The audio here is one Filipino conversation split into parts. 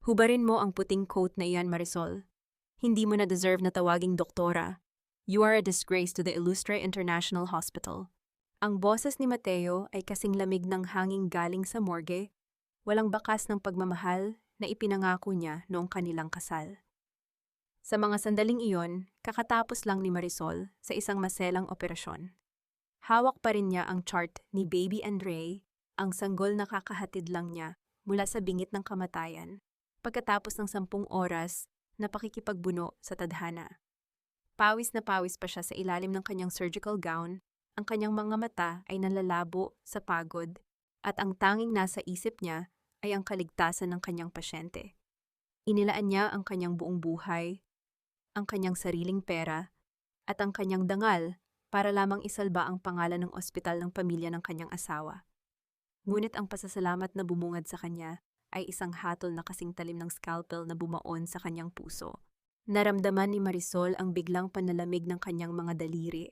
Hubarin mo ang puting coat na iyan, Marisol. Hindi mo na deserve na tawaging doktora. You are a disgrace to the Illustre International Hospital. Ang boses ni Mateo ay kasing lamig ng hanging galing sa morgue, walang bakas ng pagmamahal na ipinangako niya noong kanilang kasal. Sa mga sandaling iyon, kakatapos lang ni Marisol sa isang maselang operasyon. Hawak pa rin niya ang chart ni Baby and Ray, ang sanggol na kakahatid lang niya mula sa bingit ng kamatayan, pagkatapos ng 10 oras na pakikipagbuno sa tadhana. Pawis na pawis pa siya sa ilalim ng kanyang surgical gown, ang kanyang mga mata ay nalalabo sa pagod, at ang tanging nasa isip niya ay ang kaligtasan ng kanyang pasyente. Inilaan niya ang kanyang buong buhay, ang kanyang sariling pera, at ang kanyang dangal para lamang isalba ang pangalan ng ospital ng pamilya ng kanyang asawa. Ngunit ang pasasalamat na bumungad sa kanya ay isang hatol na kasing talim ng scalpel na bumaon sa kanyang puso. Naramdaman ni Marisol ang biglang panalamig ng kanyang mga daliri.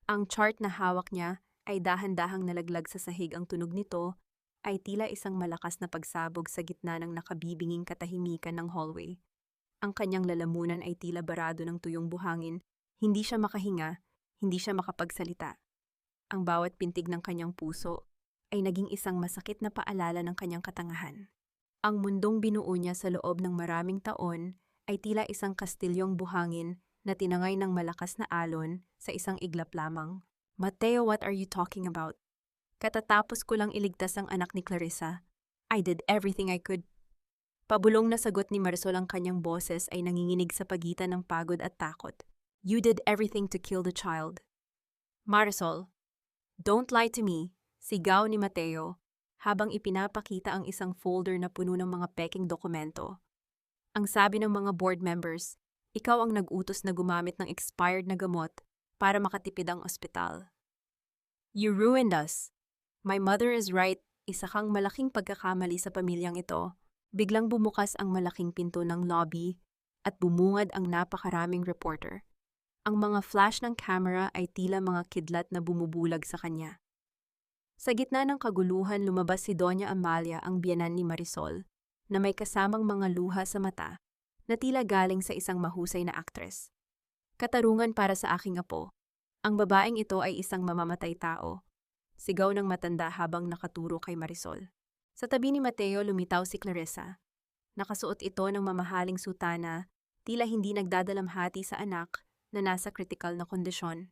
Ang chart na hawak niya ay dahan-dahang nalaglag sa sahig. Ang tunog nito ay tila isang malakas na pagsabog sa gitna ng nakabibinging katahimikan ng hallway. Ang kanyang lalamunan ay tila barado ng tuyong buhangin. Hindi siya makahinga, hindi siya makapagsalita. Ang bawat pintig ng kanyang puso ay naging isang masakit na paalala ng kanyang katangahan. Ang mundong binuo niya sa loob ng maraming taon ay tila isang kastilyong buhangin na tinangay ng malakas na alon sa isang iglap lamang. Mateo, what are you talking about? Katatapos ko lang iligtas ang anak ni Clarissa. I did everything I could. Pabulong na sagot ni Marisol, ang kanyang boses ay nanginginig sa pagitan ng pagod at takot. You did everything to kill the child. Marisol, don't lie to me, sigaw ni Mateo, habang ipinapakita ang isang folder na puno ng mga peking dokumento. Ang sabi ng mga board members, ikaw ang nag-utos na gumamit ng expired na gamot para makatipid ang ospital. You ruined us. My mother is right, isa kang malaking pagkakamali sa pamilyang ito. Biglang bumukas ang malaking pinto ng lobby at bumungad ang napakaraming reporter. Ang mga flash ng camera ay tila mga kidlat na bumubulag sa kanya. Sa gitna ng kaguluhan, lumabas si Doña Amalia, ang biyenan ni Marisol, na may kasamang mga luha sa mata na tila galing sa isang mahusay na aktres. Katarungan para sa aking apo. Ang babaeng ito ay isang mamamatay tao. Sigaw ng matanda habang nakaturo kay Marisol. Sa tabi ni Mateo, lumitaw si Clarissa. Nakasuot ito ng mamahaling sutana, tila hindi nagdadalamhati sa anak na nasa kritikal na kondisyon.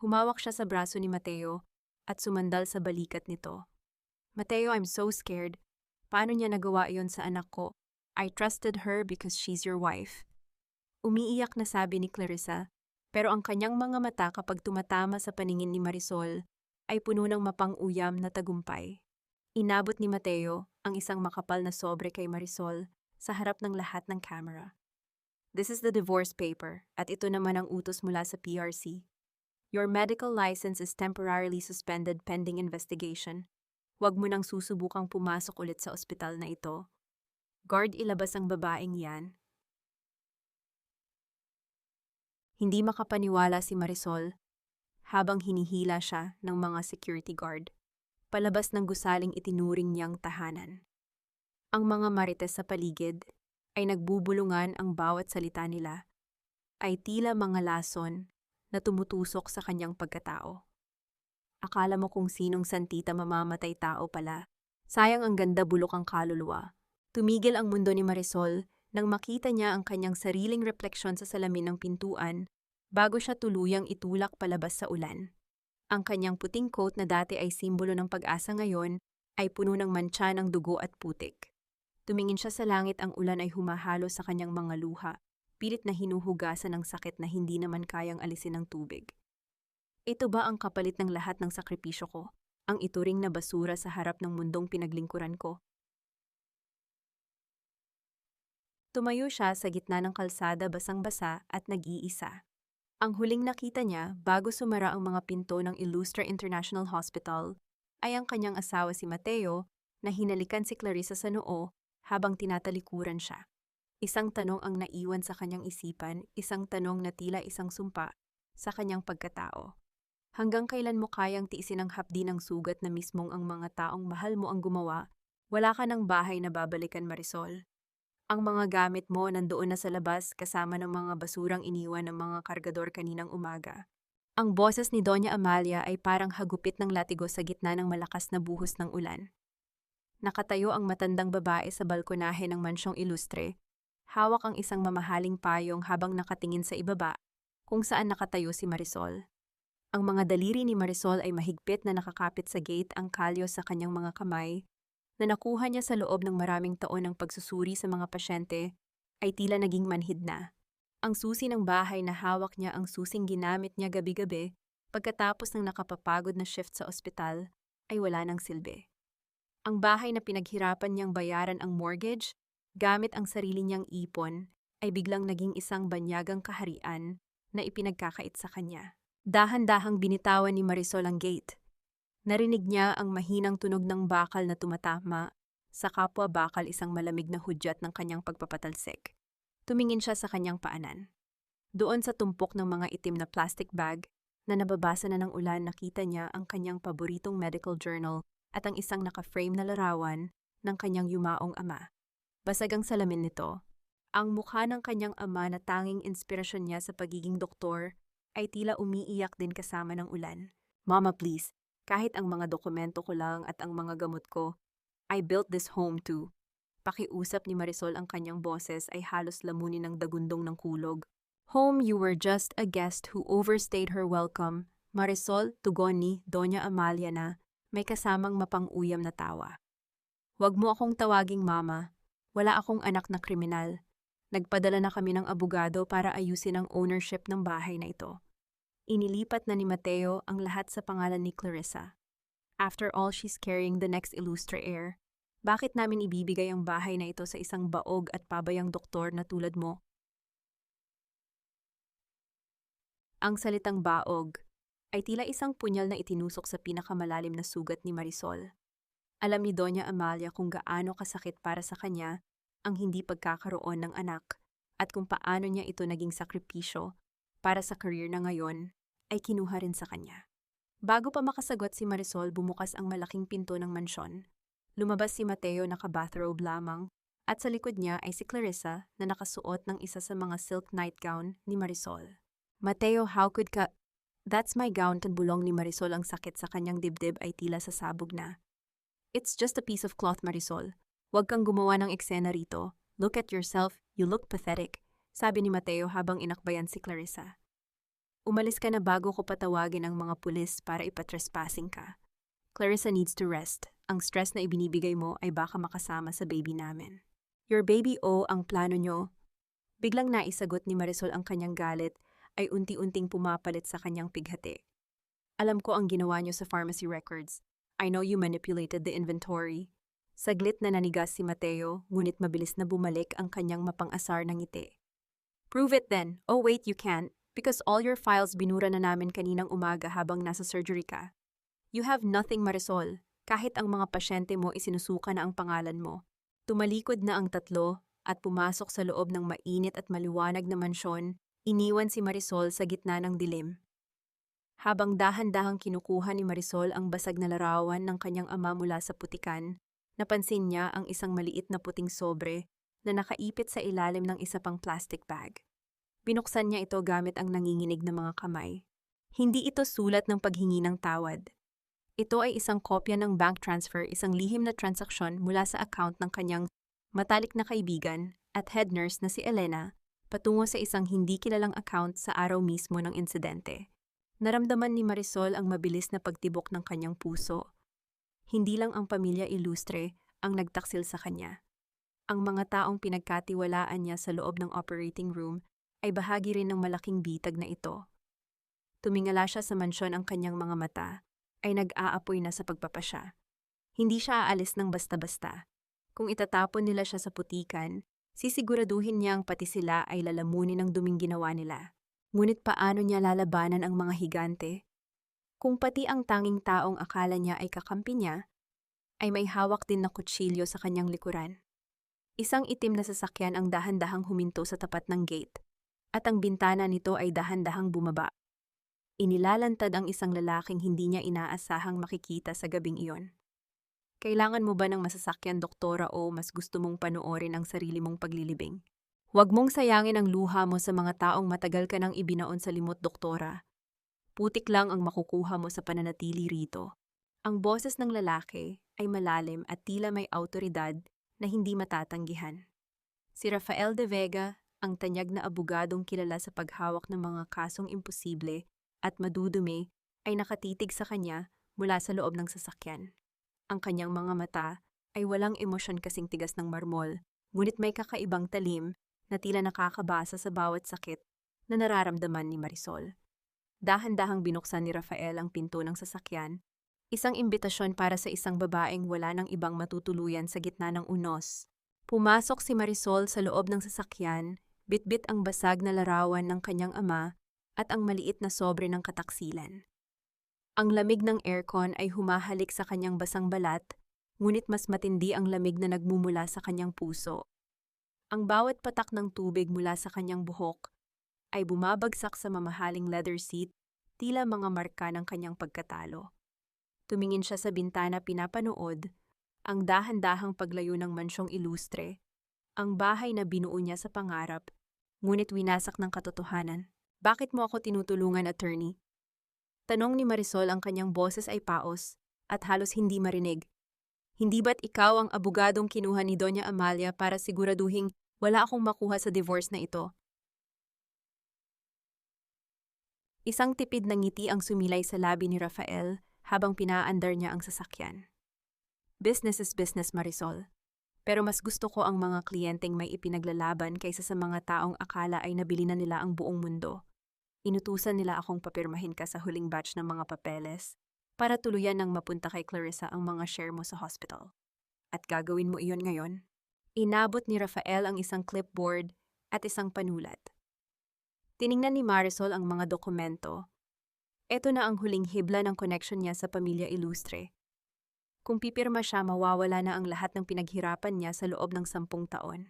Humawak siya sa braso ni Mateo at sumandal sa balikat nito. Mateo, I'm so scared. Paano niya nagawa iyon sa anak ko? I trusted her because she's your wife. Umiiyak na sabi ni Clarissa, pero ang kanyang mga mata kapag tumatama sa paningin ni Marisol ay puno ng mapang-uyam na tagumpay. Inabot ni Mateo ang isang makapal na sobre kay Marisol sa harap ng lahat ng camera. This is the divorce paper at ito naman ang utos mula sa PRC. Your medical license is temporarily suspended pending investigation. Huwag mo nang susubukang pumasok ulit sa ospital na ito. Guard, ilabas ang babaeng yan. Hindi makapaniwala si Marisol habang hinihila siya ng mga security guard, palabas ng gusaling itinuring niyang tahanan. Ang mga marites sa paligid ay nagbubulungan, ang bawat salita nila ay tila mga lason na tumutusok sa kanyang pagkatao. Akala mo kung sinong santita, mamamatay tao pala. Sayang, ang ganda, bulok ang kaluluwa. Tumigil ang mundo ni Marisol nang makita niya ang kanyang sariling refleksyon sa salamin ng pintuan bago siya tuluyang itulak palabas sa ulan. Ang kanyang puting coat na dati ay simbolo ng pag-asa ngayon ay puno ng mantsa ng dugo at putik. Tumingin siya sa langit, ang ulan ay humahalo sa kanyang mga luha, pilit na hinuhugasan ng sakit na hindi naman kayang alisin ng tubig. Ito ba ang kapalit ng lahat ng sakripisyo ko? Ang ituring na basura sa harap ng mundong pinaglingkuran ko? Tumayo siya sa gitna ng kalsada, basang-basa at nag-iisa. Ang huling nakita niya bago sumara ang mga pinto ng Illustre International Hospital ay ang kanyang asawa si Mateo na hinalikan si Clarissa sa noo habang tinatalikuran siya. Isang tanong ang naiwan sa kanyang isipan, isang tanong na tila isang sumpa sa kanyang pagkatao. Hanggang kailan mo kayang tiisin ang hapdi ng sugat na mismong ang mga taong mahal mo ang gumawa? Wala ka ng bahay na babalikan, Marisol. Ang mga gamit mo nandoon na sa labas kasama ng mga basurang iniwan ng mga kargador kaninang umaga. Ang boses ni Doña Amalia ay parang hagupit ng latigo sa gitna ng malakas na buhos ng ulan. Nakatayo ang matandang babae sa balkonahe ng mansyong ilustre. Hawak ang isang mamahaling payong habang nakatingin sa ibaba, kung saan nakatayo si Marisol. Ang mga daliri ni Marisol ay mahigpit na nakakapit sa gate ang kalyo sa kanyang mga kamay, na nakuha niya sa loob ng maraming taon ng pagsusuri sa mga pasyente, ay tila naging manhid na. Ang susi ng bahay na hawak niya ang susing ginamit niya gabi-gabi pagkatapos ng nakapapagod na shift sa ospital ay wala ng silbi. Ang bahay na pinaghirapan niyang bayaran ang mortgage gamit ang sarili niyang ipon ay biglang naging isang banyagang kaharian na ipinagkakait sa kanya. Dahan-dahang binitawan ni Marisol ang gate. Narinig niya ang mahinang tunog ng bakal na tumatama sa kapwa bakal isang malamig na hudyat ng kanyang pagpapatalsik. Tumingin siya sa kanyang paanan. Doon sa tumpok ng mga itim na plastic bag na nababasa na ng ulan nakita niya ang kanyang paboritong medical journal at ang isang naka-frame na larawan ng kanyang yumaong ama. Basag ang salamin nito. Ang mukha ng kanyang ama na tanging inspirasyon niya sa pagiging doktor ay tila umiiyak din kasama ng ulan. Mama please, kahit ang mga dokumento ko lang at ang mga gamot ko, I built this home too. Pakiusap ni Marisol ang kanyang boses ay halos lamunin ng dagundong ng kulog. Home, you were just a guest who overstayed her welcome. Marisol, tugon ni Doña Amalia na may kasamang mapang-uyam na tawa. Huwag mo akong tawaging mama. Wala akong anak na kriminal. Nagpadala na kami ng abogado para ayusin ang ownership ng bahay na ito. Inilipat na ni Mateo ang lahat sa pangalan ni Clarissa. After all, she's carrying the next illustre heir. Bakit namin ibibigay ang bahay na ito sa isang baog at pabayang doktor na tulad mo? Ang salitang baog ay tila isang punyal na itinusok sa pinakamalalim na sugat ni Marisol. Alam ni Doña Amalia kung gaano kasakit para sa kanya ang hindi pagkakaroon ng anak at kung paano niya ito naging sakripisyo para sa career na ngayon ay kinuha rin sa kanya. Bago pa makasagot si Marisol, bumukas ang malaking pinto ng mansyon. Lumabas si Mateo naka-bathrobe lamang at sa likod niya ay si Clarissa na nakasuot ng isa sa mga silk nightgown ni Marisol. Mateo, how could ka... That's my gown, bulong ni Marisol. Ang sakit sa kanyang dibdib ay tila sasabog na. It's just a piece of cloth, Marisol. Huwag kang gumawa ng eksena rito. Look at yourself, you look pathetic, sabi ni Mateo habang inakbayan si Clarissa. Umalis ka na bago ko patawagin ang mga pulis para ipatrespassing ka. Clarissa needs to rest. Ang stress na ibinibigay mo ay baka makasama sa baby namin. Your baby ang plano nyo. Biglang naisagot ni Marisol ang kanyang galit ay unti-unting pumapalit sa kanyang pighati. Alam ko ang ginawa nyo sa pharmacy records. I know you manipulated the inventory. Saglit na nanigas si Mateo, ngunit mabilis na bumalik ang kanyang mapang-asar ng ngiti. Prove it then. Oh wait, you can't. Because all your files binura na namin kaninang umaga habang nasa surgery ka. You have nothing, Marisol. Kahit ang mga pasyente mo isinusuka na ang pangalan mo. Tumalikod na ang tatlo at pumasok sa loob ng mainit at maliwanag na mansyon. Iniwan si Marisol sa gitna ng dilim. Habang dahan-dahang kinukuha ni Marisol ang basag na larawan ng kanyang ama mula sa putikan, napansin niya ang isang maliit na puting sobre na nakaipit sa ilalim ng isa pang plastic bag. Binuksan niya ito gamit ang nanginginig na mga kamay. Hindi ito sulat ng paghingi ng tawad. Ito ay isang kopya ng bank transfer, isang lihim na transaksyon mula sa account ng kanyang matalik na kaibigan at head nurse na si Elena patungo sa isang hindi kilalang account sa araw mismo ng insidente. Naramdaman ni Marisol ang mabilis na pagtibok ng kanyang puso. Hindi lang ang pamilya Ilustre ang nagtaksil sa kanya. Ang mga taong pinagkatiwalaan niya sa loob ng operating room ay bahagi rin ng malaking bitag na ito. Tumingala siya sa mansyon, ang kanyang mga mata ay nag-aapoy na sa pagpapasya. Hindi siya aalis ng basta-basta. Kung itatapon nila siya sa putikan, sisiguraduhin niyang pati sila ay lalamunin ng duming ginawa nila. Ngunit paano niya lalabanan ang mga higante? Kung pati ang tanging taong akala niya ay kakampi niya, ay may hawak din na kutsilyo sa kanyang likuran. Isang itim na sasakyan ang dahan-dahang huminto sa tapat ng gate, at ang bintana nito ay dahan-dahang bumaba. Inilalantad ang isang lalaking hindi niya inaasahang makikita sa gabing iyon. Kailangan mo ba ng masasakyan, doktora, o mas gusto mong panoorin ang sarili mong paglilibing? Huwag mong sayangin ang luha mo sa mga taong matagal ka nang ibinaon sa limot, doktora. Putik lang ang makukuha mo sa pananatili rito. Ang boses ng lalaki ay malalim at tila may awtoridad na hindi matatanggihan. Si Rafael de Vega, ang tanyag na abogadong kilala sa paghawak ng mga kasong imposible at madudumi, ay nakatitig sa kanya mula sa loob ng sasakyan. Ang kanyang mga mata ay walang emosyon kasing tigas ng marmol, ngunit may kakaibang talim na tila nakakabasa sa bawat sakit na nararamdaman ni Marisol. Dahan-dahang binuksan ni Rafael ang pinto ng sasakyan, isang imbitasyon para sa isang babaeng wala ng ibang matutuluyan sa gitna ng unos. Pumasok si Marisol sa loob ng sasakyan, bitbit ang basag na larawan ng kanyang ama at ang maliit na sobre ng kataksilan. Ang lamig ng aircon ay humahalik sa kanyang basang balat, ngunit mas matindi ang lamig na nagmumula sa kanyang puso. Ang bawat patak ng tubig mula sa kanyang buhok ay bumabagsak sa mamahaling leather seat, tila mga marka ng kanyang pagkatalo. Tumingin siya sa bintana pinapanood, ang dahan-dahang paglayo ng mansyong ilustre, ang bahay na binuo niya sa pangarap, ngunit winasak ng katotohanan. Bakit mo ako tinutulungan, attorney? Tanong ni Marisol, ang kanyang boses ay paos at halos hindi marinig. Hindi ba't ikaw ang abogadong kinuha ni Doña Amalia para siguraduhing wala akong makuha sa divorce na ito? Isang tipid na ngiti ang sumilay sa labi ni Rafael habang pinaandar niya ang sasakyan. Business is business, Marisol. Pero mas gusto ko ang mga kliyenteng may ipinaglalaban kaysa sa mga taong akala ay nabili na nila ang buong mundo. Inutusan nila akong papirmahin ka sa huling batch ng mga papeles para tuluyan ng mapunta kay Clarissa ang mga share mo sa hospital. At gagawin mo iyon ngayon? Inabot ni Rafael ang isang clipboard at isang panulat. Tiningnan ni Marisol ang mga dokumento. Ito na ang huling hibla ng connection niya sa pamilya Ilustre. Kung pipirma siya, mawawala na ang lahat ng pinaghirapan niya sa loob ng 10 taon.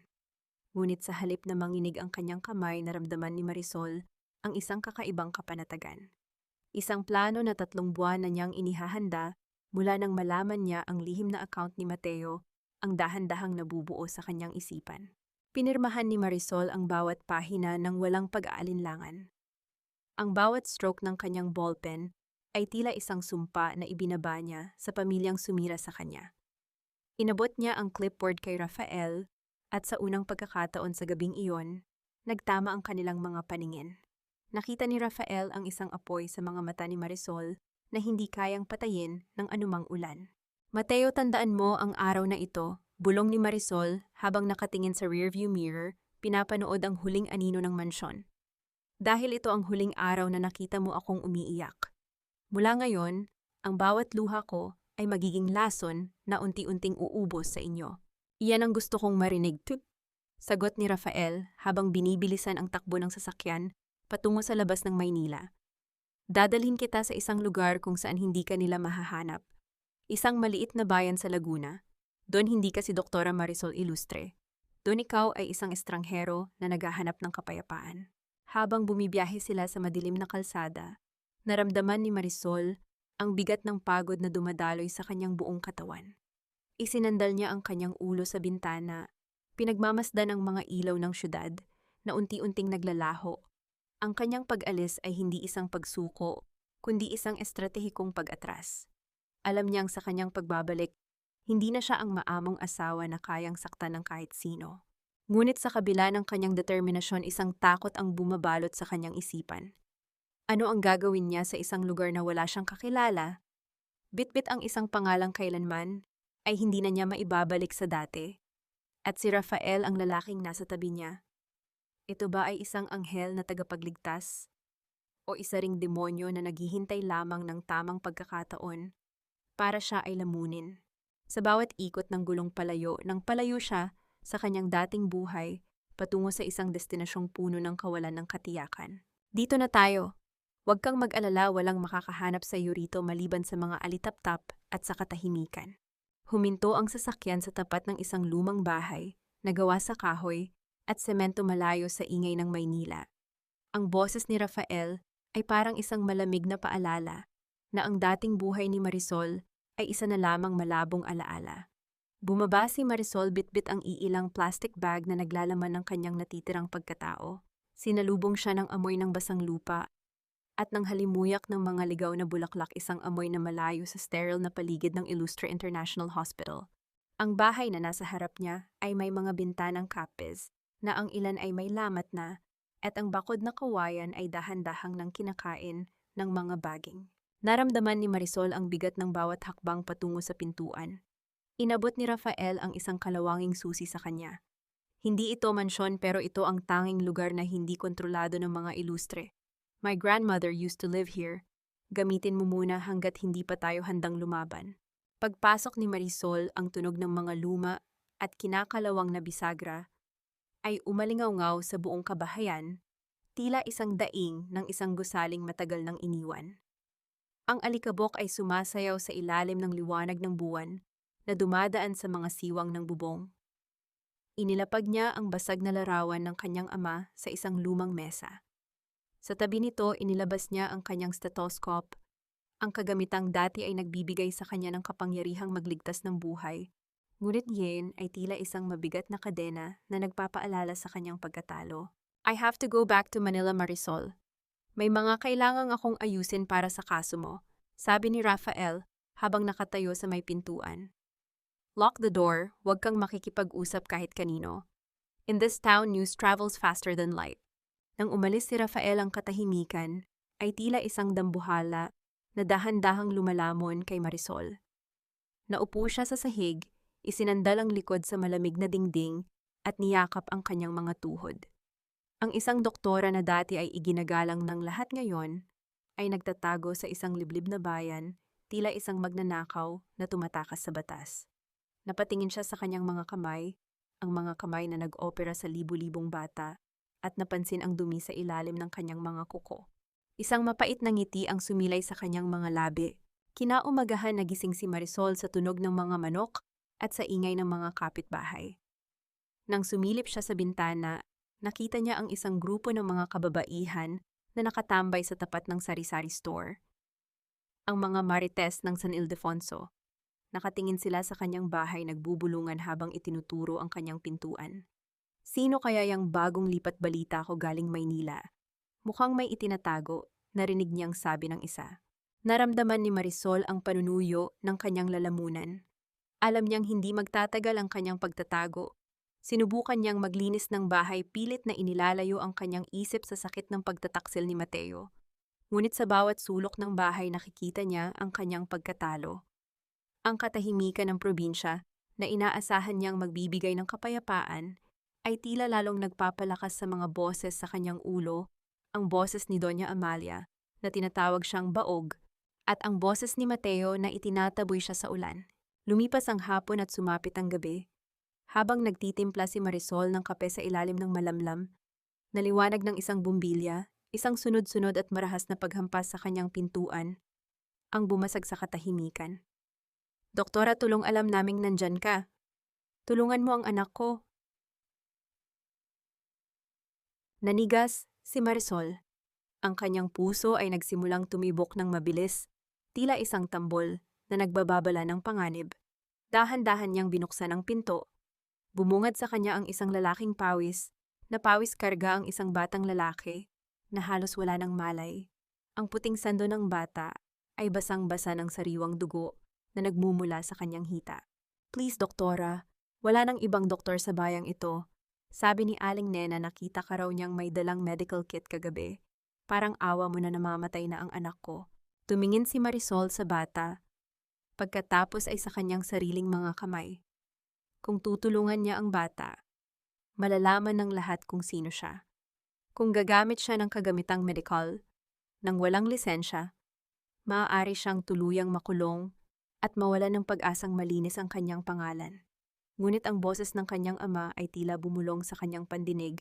Ngunit sa halip na manginig ang kanyang kamay, naramdaman ni Marisol ang isang kakaibang kapanatagan. Isang plano na 3 buwan na niyang inihahanda mula nang malaman niya ang lihim na account ni Mateo ang dahan-dahang nabubuo sa kanyang isipan. Pinirmahan ni Marisol ang bawat pahina ng walang pag-aalinlangan. Ang bawat stroke ng kanyang ballpen ay tila isang sumpa na ibinaba niya sa pamilyang sumira sa kanya. Inabot niya ang clipboard kay Rafael at sa unang pagkakataon sa gabing iyon, nagtama ang kanilang mga paningin. Nakita ni Rafael ang isang apoy sa mga mata ni Marisol na hindi kayang patayin ng anumang ulan. Mateo, tandaan mo ang araw na ito, bulong ni Marisol habang nakatingin sa rearview mirror, pinapanood ang huling anino ng mansyon. Dahil ito ang huling araw na nakita mo akong umiiyak. Mula ngayon, ang bawat luha ko ay magiging lason na unti-unting uubos sa inyo. Iyan ang gusto kong marinig, sagot ni Rafael habang binibilisan ang takbo ng sasakyan patungo sa labas ng Maynila. Dadalhin kita sa isang lugar kung saan hindi ka nila mahahanap. Isang maliit na bayan sa Laguna. Doon hindi ka si Doktora Marisol Ilustre. Doon ikaw ay isang estranghero na naghahanap ng kapayapaan. Habang bumibiyahe sila sa madilim na kalsada, naramdaman ni Marisol ang bigat ng pagod na dumadaloy sa kanyang buong katawan. Isinandal niya ang kanyang ulo sa bintana, pinagmamasdan ang mga ilaw ng syudad na unti-unting naglalaho. Ang kanyang pag-alis ay hindi isang pagsuko, kundi isang estratehikong pag-atras. Alam niyang sa kanyang pagbabalik, hindi na siya ang maamong asawa na kayang saktan ng kahit sino. Ngunit sa kabila ng kanyang determinasyon, isang takot ang bumabalot sa kanyang isipan. Ano ang gagawin niya sa isang lugar na wala siyang kakilala? Bitbit ang isang pangalang kailanman ay hindi na niya maibabalik sa dati. At si Rafael ang lalaking nasa tabi niya. Ito ba ay isang anghel na tagapagligtas? O isa ring demonyo na naghihintay lamang ng tamang pagkakataon para siya ay lamunin? Sa bawat ikot ng gulong palayo, nang palayo siya sa kanyang dating buhay patungo sa isang destinasyong puno ng kawalan ng katiyakan. Dito na tayo. Huwag kang mag-alala, walang makakahanap sa iyo rito maliban sa mga alitap-tap at sa katahimikan. Huminto ang sasakyan sa tapat ng isang lumang bahay na gawa sa kahoy at semento malayo sa ingay ng Maynila. Ang boses ni Rafael ay parang isang malamig na paalala na ang dating buhay ni Marisol ay isa na lamang malabong alaala. Bumaba si Marisol bitbit ang iilang plastic bag na naglalaman ng kanyang natitirang pagkatao. Sinalubong siya ng amoy ng basang lupa at ng halimuyak ng mga ligaw na bulaklak, isang amoy na malayo sa sterile na paligid ng Illustre International Hospital. Ang bahay na nasa harap niya ay may mga bintanang kapis na ang ilan ay may lamat na at ang bakod na kawayan ay dahan-dahang nang kinakain ng mga baging. Naramdaman ni Marisol ang bigat ng bawat hakbang patungo sa pintuan. Inabot ni Rafael ang isang kalawanging susi sa kanya. Hindi ito mansyon, pero ito ang tanging lugar na hindi kontrolado ng mga ilustre. My grandmother used to live here. Gamitin mo muna hanggat hindi pa tayo handang lumaban. Pagpasok ni Marisol, ang tunog ng mga luma at kinakalawang na bisagra ay umalingaw-ngaw sa buong kabahayan, tila isang daing ng isang gusaling matagal nang iniwan. Ang alikabok ay sumasayaw sa ilalim ng liwanag ng buwan na dumadaan sa mga siwang ng bubong. Inilapag niya ang basag na larawan ng kanyang ama sa isang lumang mesa. Sa tabi nito, inilabas niya ang kanyang stethoscope, ang kagamitang dati ay nagbibigay sa kanya ng kapangyarihang magligtas ng buhay. Ngunit yan ay tila isang mabigat na kadena na nagpapaalala sa kanyang pagkatalo. I have to go back to Manila, Marisol. May mga kailangang akong ayusin para sa kaso mo, sabi ni Rafael habang nakatayo sa may pintuan. Lock the door, huwag kang makikipag-usap kahit kanino. In this town, news travels faster than light. Nang umalis si Rafael, ang katahimikan ay tila isang dambuhala na dahan-dahang lumalamon kay Marisol. Naupo siya sa sahig, isinandal ang likod sa malamig na dingding at niyakap ang kanyang mga tuhod. Ang isang doktora na dati ay iginagalang ng lahat ngayon ay nagtatago sa isang liblib na bayan, tila isang magnanakaw na tumatakas sa batas. Napatingin siya sa kanyang mga kamay, ang mga kamay na nag-opera sa libu-libong bata, at napansin ang dumi sa ilalim ng kanyang mga kuko. Isang mapait na ngiti ang sumilay sa kanyang mga labi. Kinaumagahan nagising si Marisol sa tunog ng mga manok at sa ingay ng mga kapitbahay. Nang sumilip siya sa bintana, nakita niya ang isang grupo ng mga kababaihan na nakatambay sa tapat ng sari-sari store. Ang mga marites ng San Ildefonso. Nakatingin sila sa kanyang bahay, nagbubulungan habang itinuturo ang kanyang pintuan. Sino kaya yang bagong lipat balita ko galing Maynila? Mukhang may itinatago, narinig niyang sabi ng isa. Naramdaman ni Marisol ang panunuyo ng kanyang lalamunan. Alam niyang hindi magtatagal ang kanyang pagtatago. Sinubukan niyang maglinis ng bahay, pilit na inilalayo ang kanyang isip sa sakit ng pagtataksil ni Mateo. Ngunit sa bawat sulok ng bahay nakikita niya ang kanyang pagkatalo. Ang katahimikan ng probinsya na inaasahan niyang magbibigay ng kapayapaan ay tila lalong nagpapalakas sa mga boses sa kanyang ulo, ang boses ni Doña Amalia na tinatawag siyang baog at ang boses ni Mateo na itinataboy siya sa ulan. Lumipas ang hapon at sumapit ang gabi. Habang nagtitimpla si Marisol ng kape sa ilalim ng malamlam, naliwanag ng isang bumbilya, isang sunod-sunod at marahas na paghampas sa kanyang pintuan, ang bumasag sa katahimikan. Doktora, tulong, alam naming nandyan ka. Tulungan mo ang anak ko. Nanigas si Marisol. Ang kanyang puso ay nagsimulang tumibok ng mabilis, tila isang tambol na nagbababala ng panganib. Dahan-dahan niyang binuksan ang pinto. Bumungad sa kanya ang isang lalaking pawis, na pawis karga ang isang batang lalaki, na halos wala ng malay. Ang puting sando ng bata ay basang-basa ng sariwang dugo na nagmumula sa kanyang hita. Please, doktora, wala nang ibang doktor sa bayang ito. Sabi ni Aling Nena, nakita ka raw niyang may dalang medical kit kagabi. Parang awa mo na namamatay na ang anak ko. Tumingin si Marisol sa bata. Pagkatapos ay sa kanyang sariling mga kamay. Kung tutulungan niya ang bata, malalaman ng lahat kung sino siya. Kung gagamit siya ng kagamitang medikal, nang walang lisensya, maaari siyang tuluyang makulong at mawalan ng pag-asang malinis ang kanyang pangalan. Ngunit ang boses ng kanyang ama ay tila bumulong sa kanyang pandinig.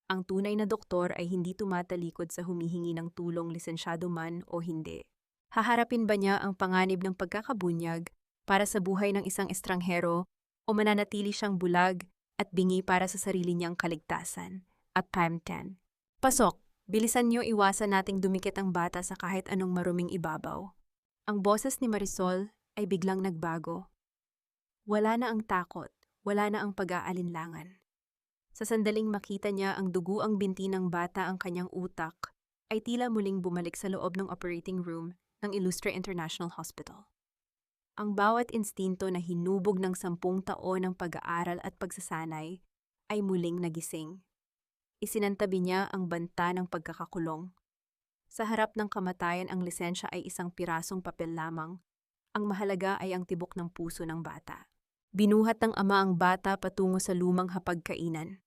Ang tunay na doktor ay hindi tumatalikod sa humihingi ng tulong, lisensyado man o hindi. Haharapin ba niya ang panganib ng pagkakabunyag para sa buhay ng isang estranghero o mananatili siyang bulag at bingi para sa sarili niyang kaligtasan? At time 10. Pasok! Bilisan niyo, iwasan nating dumikit ang bata sa kahit anong maruming ibabaw. Ang boses ni Marisol ay biglang nagbago. Wala na ang takot, wala na ang pag-aalinlangan. Sa sandaling makita niya ang dugo ang binti ng bata ang kanyang utak, ay tila muling bumalik sa loob ng operating room ng Illustre International Hospital. Ang bawat instinto na hinubog ng 10 taon ng pag-aaral at pagsasanay ay muling nagising. Isinantabi niya ang banta ng pagkakakulong. Sa harap ng kamatayan ang lisensya ay isang pirasong papel lamang. Ang mahalaga ay ang tibok ng puso ng bata. Binuhat ng ama ang bata patungo sa lumang hapagkainan.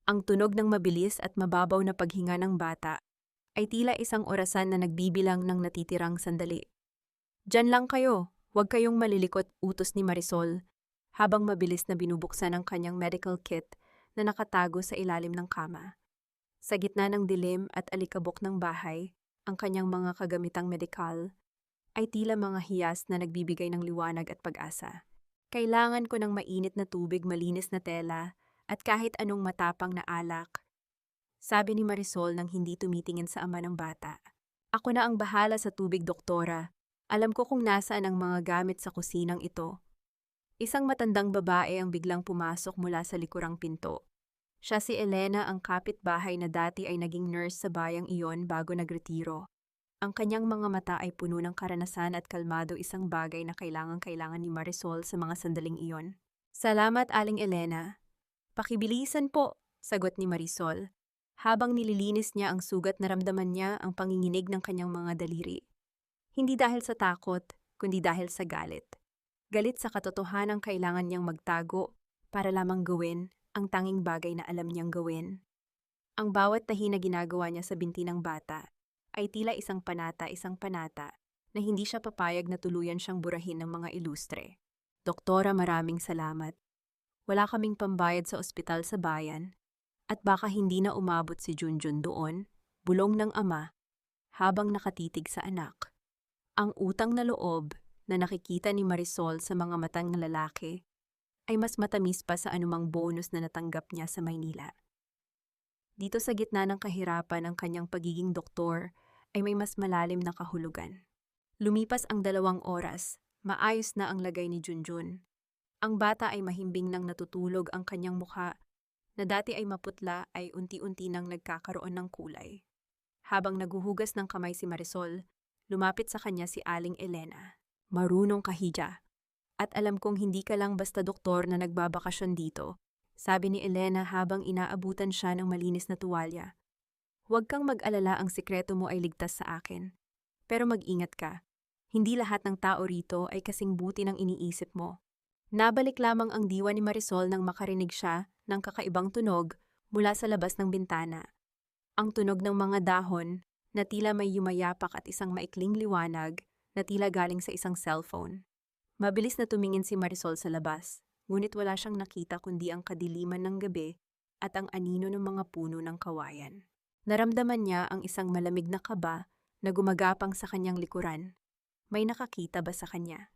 Ang tunog ng mabilis at mababaw na paghinga ng bata ay tila isang orasan na nagbibilang ng natitirang sandali. "Diyan lang kayo, huwag kayong malilikot," utos ni Marisol, habang mabilis na binubuksan ang kanyang medical kit na nakatago sa ilalim ng kama. Sa gitna ng dilim at alikabok ng bahay, ang kanyang mga kagamitang medikal ay tila mga hiyas na nagbibigay ng liwanag at pag-asa. "Kailangan ko ng mainit na tubig, malinis na tela, at kahit anong matapang na alak," sabi ni Marisol nang hindi tumitingin sa ama ng bata. "Ako na ang bahala sa tubig, doktora. Alam ko kung nasaan ang mga gamit sa kusinang ito." Isang matandang babae ang biglang pumasok mula sa likurang pinto. Siya si Elena, ang kapitbahay na dati ay naging nurse sa bayang iyon bago nagretiro. Ang kanyang mga mata ay puno ng karanasan at kalmado, isang bagay na kailangan ni Marisol sa mga sandaling iyon. "Salamat, Aling Elena." "Pakibilisan po," sagot ni Marisol. Habang nililinis niya ang sugat, naramdaman niya ang panginginig ng kanyang mga daliri. Hindi dahil sa takot, kundi dahil sa galit. Galit sa katotohanang kailangan niyang magtago para lamang gawin ang tanging bagay na alam niyang gawin. Ang bawat tahi na ginagawa niya sa binti ng bata ay tila isang panata na hindi siya papayag na tuluyan siyang burahin ng mga ilustre. "Doktora, maraming salamat. Wala kaming pambayad sa ospital sa bayan at baka hindi na umabot si Junjun doon," bulong ng ama habang nakatitig sa anak. Ang utang na loob na nakikita ni Marisol sa mga matang ng lalaki ay mas matamis pa sa anumang bonus na natanggap niya sa Maynila. Dito sa gitna ng kahirapan, ang kanyang pagiging doktor ay may mas malalim na kahulugan. Lumipas ang 2 oras, maayos na ang lagay ni Junjun. Ang bata ay mahimbing nang natutulog, ang kanyang mukha na dati ay maputla ay unti-unti nang nagkakaroon ng kulay. Habang naguhugas ng kamay si Marisol, lumapit sa kanya si Aling Elena. "Marunong ka, Hija. At alam kong hindi ka lang basta doktor na nagbabakasyon dito," sabi ni Elena habang inaabutan siya ng malinis na tuwalya. "Huwag kang mag-alala, ang sikreto mo ay ligtas sa akin. Pero mag-ingat ka. Hindi lahat ng tao rito ay kasing buti ng iniisip mo." Nabalik lamang ang diwa ni Marisol nang makarinig siya ng kakaibang tunog mula sa labas ng bintana. Ang tunog ng mga dahon na tila may yumayapak at isang maikling liwanag na tila galing sa isang cellphone. Mabilis na tumingin si Marisol sa labas, ngunit wala siyang nakita kundi ang kadiliman ng gabi at ang anino ng mga puno ng kawayan. Naramdaman niya ang isang malamig na kaba na gumagapang sa kanyang likuran. May nakakita ba sa kanya?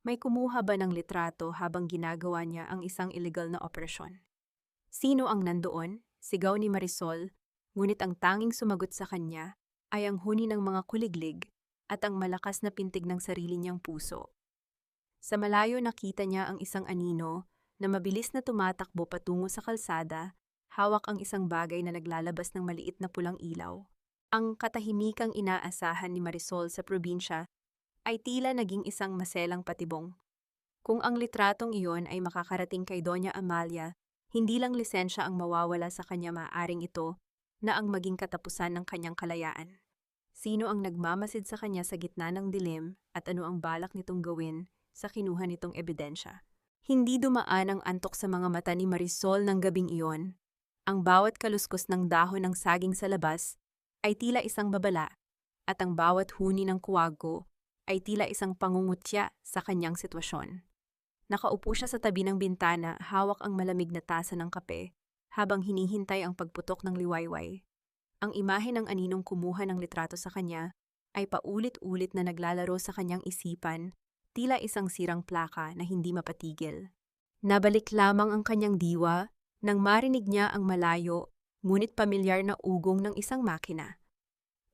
May kumuha ba ng litrato habang ginagawa niya ang isang illegal na operasyon? "Sino ang nandoon?" sigaw ni Marisol, ngunit ang tanging sumagot sa kanya ay ang huni ng mga kuliglig at ang malakas na pintig ng sarili niyang puso. Sa malayo nakita niya ang isang anino na mabilis na tumatakbo patungo sa kalsada, hawak ang isang bagay na naglalabas ng maliit na pulang ilaw. Ang katahimikang inaasahan ni Marisol sa probinsya ay tila naging isang maselang patibong. Kung ang litratong iyon ay makakarating kay Doña Amalia, hindi lang lisensya ang mawawala sa kanya, maaaring ito na ang maging katapusan ng kanyang kalayaan. Sino ang nagmamasid sa kanya sa gitna ng dilim at ano ang balak nitong gawin sa kinuha nitong ebidensya? Hindi dumaan ang antok sa mga mata ni Marisol ng gabing iyon. Ang bawat kaluskos ng dahon ng saging sa labas ay tila isang babala, at ang bawat huni ng kuwago ay tila isang pangungutya sa kanyang sitwasyon. Nakaupo siya sa tabi ng bintana, hawak ang malamig na tasa ng kape, habang hinihintay ang pagputok ng liwayway. Ang imahe ng aninong kumuha ng litrato sa kanya ay paulit-ulit na naglalaro sa kanyang isipan, tila isang sirang plaka na hindi mapatigil. Nabalik lamang ang kanyang diwa nang marinig niya ang malayo, ngunit pamilyar na ugong ng isang makina.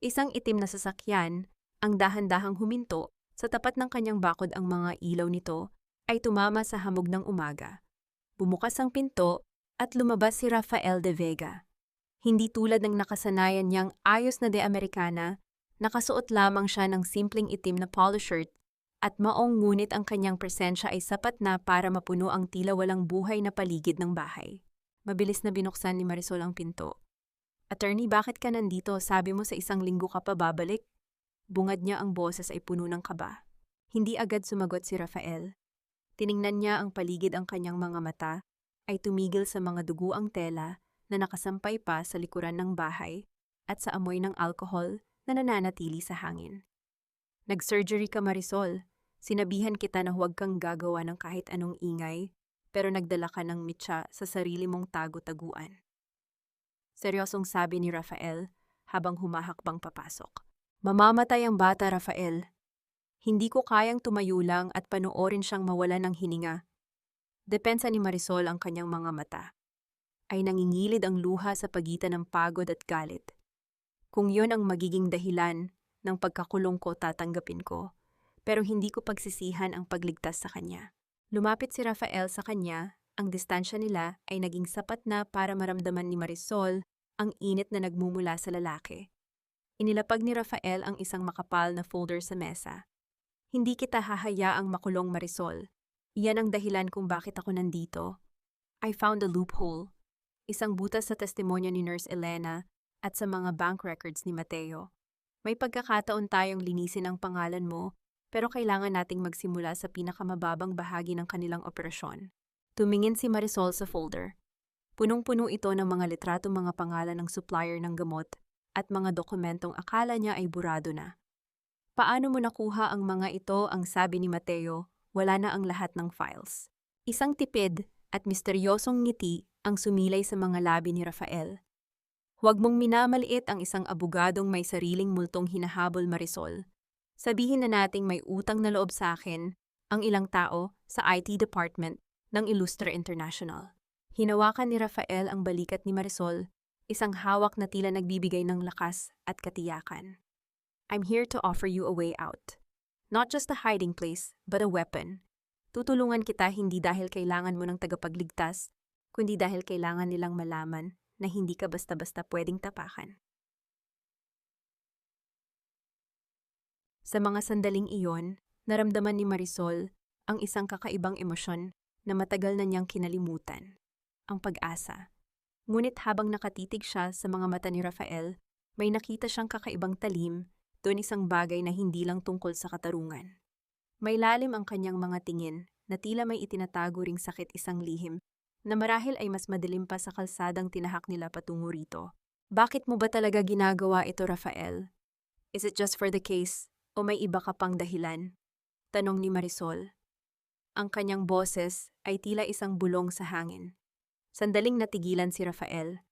Isang itim na sasakyan ang dahan-dahang huminto Sa tapat ng kanyang bakod ang mga ilaw nito ay tumama sa hamog ng umaga. Bumukas ang pinto at lumabas si Rafael de Vega. Hindi tulad ng nakasanayan niyang ayos na de Americana, nakasuot lamang siya ng simpleng itim na polo shirt at maong ngunit ang kanyang presensya ay sapat na para mapuno ang tila walang buhay na paligid ng bahay. Mabilis na binuksan ni Marisol ang pinto. "Attorney, bakit ka nandito? Sabi mo sa 1 linggo ka pa babalik?" Bungad niya, ang boses ay puno ng kaba. Hindi agad sumagot si Rafael. Tiningnan niya ang paligid, ang kanyang mga mata ay tumigil sa mga duguang tela na nakasampay pa sa likuran ng bahay at sa amoy ng alkohol na nananatili sa hangin. "Nag-surgery ka, Marisol. Sinabihan kita na huwag kang gagawa ng kahit anong ingay, pero nagdala ka ng mitsa sa sarili mong tago-taguan." Seryosong sabi ni Rafael habang humahakbang papasok. "Mamamatay ang bata, Rafael. Hindi ko kayang tumayo lang at panoorin siyang mawalan ng hininga." Depensa ni Marisol, ang kanyang mga mata ay nangingilid ang luha sa pagitan ng pagod at galit. "Kung yon ang magiging dahilan ng pagkakulong ko, tatanggapin ko. Pero hindi ko pagsisihan ang pagligtas sa kanya." Lumapit si Rafael sa kanya. Ang distansya nila ay naging sapat na para maramdaman ni Marisol ang init na nagmumula sa lalaki. Inilapag ni Rafael ang isang makapal na folder sa mesa. "Hindi kita hahayaang makulong, Marisol. Iyan ang dahilan kung bakit ako nandito. I found a loophole. Isang butas sa testimonya ni Nurse Elena at sa mga bank records ni Mateo. May pagkakataon tayong linisin ang pangalan mo, pero kailangan nating magsimula sa pinakamababang bahagi ng kanilang operasyon." Tumingin si Marisol sa folder. Punong-puno ito ng mga litrato, mga pangalan ng supplier ng gamot at mga dokumentong akala niya ay burado na. "Paano mo nakuha ang mga ito?" ang sabi ni Mateo. Wala na ang lahat ng files. Isang tipid at misteryosong ngiti ang sumilay sa mga labi ni Rafael. "Huwag mong minamaliit ang isang abogadong may sariling multong hinahabol, Marisol. Sabihin na nating may utang na loob sa akin ang ilang tao sa IT department ng Illustre International." Hinawakan ni Rafael ang balikat ni Marisol, isang hawak na tila nagbibigay ng lakas at katiyakan. "I'm here to offer you a way out. Not just a hiding place, but a weapon. Tutulungan kita hindi dahil kailangan mo ng tagapagligtas, kundi dahil kailangan nilang malaman na hindi ka basta-basta pwedeng tapakan." Sa mga sandaling iyon, naramdaman ni Marisol ang isang kakaibang emosyon na matagal na niyang kinalimutan, ang pag-asa. Ngunit habang nakatitig siya sa mga mata ni Rafael, may nakita siyang kakaibang talim, doon isang bagay na hindi lang tungkol sa katarungan. May lalim ang kanyang mga tingin na tila may itinatago ring sakit, isang lihim na marahil ay mas madilim pa sa kalsadang tinahak nila patungo rito. "Bakit mo ba talaga ginagawa ito, Rafael? Is it just for the case o may iba ka pang dahilan?" tanong ni Marisol. Ang kanyang boses ay tila isang bulong sa hangin. Sandaling natigilan si Rafael.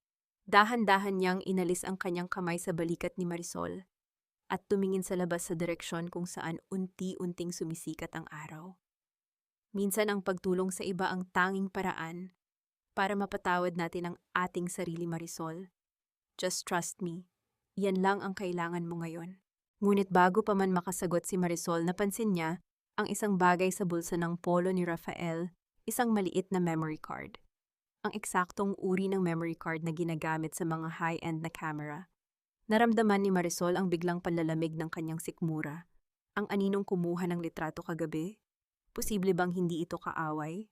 Dahan-dahan niyang inalis ang kanyang kamay sa balikat ni Marisol at tumingin sa labas sa direksyon kung saan unti-unting sumisikat ang araw. Minsan ang pagtulong sa iba ang tanging paraan para mapatawad natin ang ating sarili, Marisol. Just trust me. Yan lang ang kailangan mo ngayon. Ngunit bago pa man makasagot si Marisol, napansin niya ang isang bagay sa bulsa ng polo ni Rafael, isang maliit na memory card. Ang eksaktong uri ng memory card na ginagamit sa mga high-end na camera. Naramdaman ni Marisol ang biglang panlalamig ng kanyang sikmura. Ang aninong kumuha ng litrato kagabi? Posible bang hindi ito kaaway?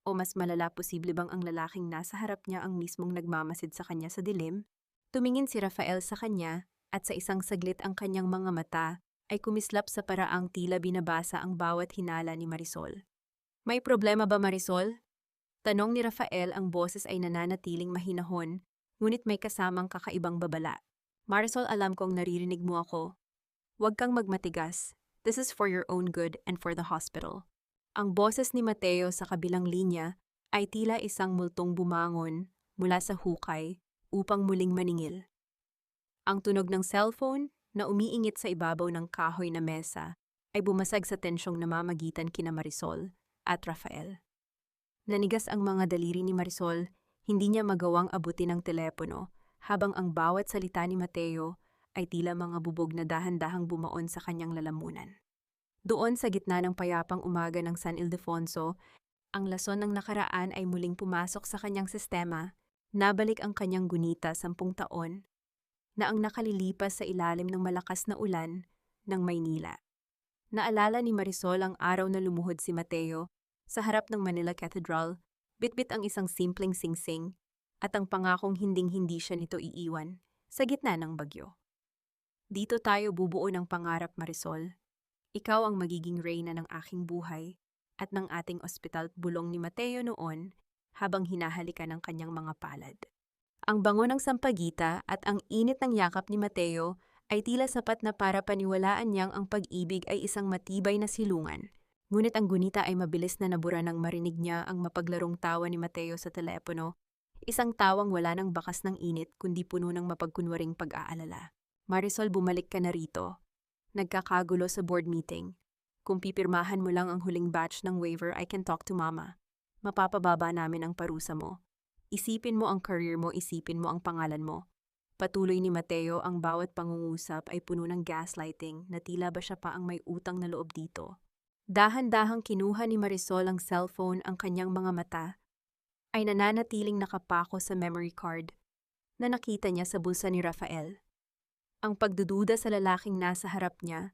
O mas malala, posible bang ang lalaking nasa harap niya ang mismong nagmamasid sa kanya sa dilim? Tumingin si Rafael sa kanya at sa isang saglit ang kanyang mga mata ay kumislap sa paraang tila binabasa ang bawat hinala ni Marisol. "May problema ba, Marisol?" tanong ni Rafael, ang boses ay nananatiling mahinahon, ngunit may kasamang kakaibang babala. "Marisol, alam kong naririnig mo ako. Huwag kang magmatigas. This is for your own good and for the hospital." Ang boses ni Mateo sa kabilang linya ay tila isang multong bumangon mula sa hukay upang muling maningil. Ang tunog ng cellphone na umiingit sa ibabaw ng kahoy na mesa ay bumasag sa tensyong namamagitan kina Marisol at Rafael. Nanigas ang mga daliri ni Marisol, hindi niya magawang abutin ang telepono, habang ang bawat salita ni Mateo ay tila mga bubog na dahan-dahang bumaon sa kanyang lalamunan. Doon sa gitna ng payapang umaga ng San Ildefonso, ang lason ng nakaraan ay muling pumasok sa kanyang sistema. Nabalik ang kanyang gunita 10 taon na ang nakalilipas sa ilalim ng malakas na ulan ng Maynila. Naalala ni Marisol ang araw na lumuhod si Mateo sa harap ng Manila Cathedral, bitbit ang isang simpleng singsing at ang pangakong hinding-hindi siya nito iiwan sa gitna ng bagyo. Dito tayo bubuo ng pangarap, Marisol. Ikaw ang magiging reyna ng aking buhay at ng ating ospital, bulong ni Mateo noon habang hinahalikan ng kanyang mga palad. Ang bango ng sampagita at ang init ng yakap ni Mateo ay tila sapat na para paniwalaan niyang ang pag-ibig ay isang matibay na silungan. Ngunit ang gunita ay mabilis na nabura nang marinig niya ang mapaglarong tawa ni Mateo sa telepono. Isang tawang wala ng bakas ng init kundi puno ng mapagkunwaring pag-aalala. Marisol, bumalik ka na rito. Nagkakagulo sa board meeting. Kung pipirmahan mo lang ang huling batch ng waiver, I can talk to mama. Mapapababa namin ang parusa mo. Isipin mo ang career mo, isipin mo ang pangalan mo. Patuloy ni Mateo, ang bawat pangungusap ay puno ng gaslighting na tila ba siya pa ang may utang na loob dito. Dahan-dahang kinuha ni Marisol ang cellphone, ang kanyang mga mata ay nananatiling nakapako sa memory card na nakita niya sa bulsa ni Rafael. Ang pagdududa sa lalaking nasa harap niya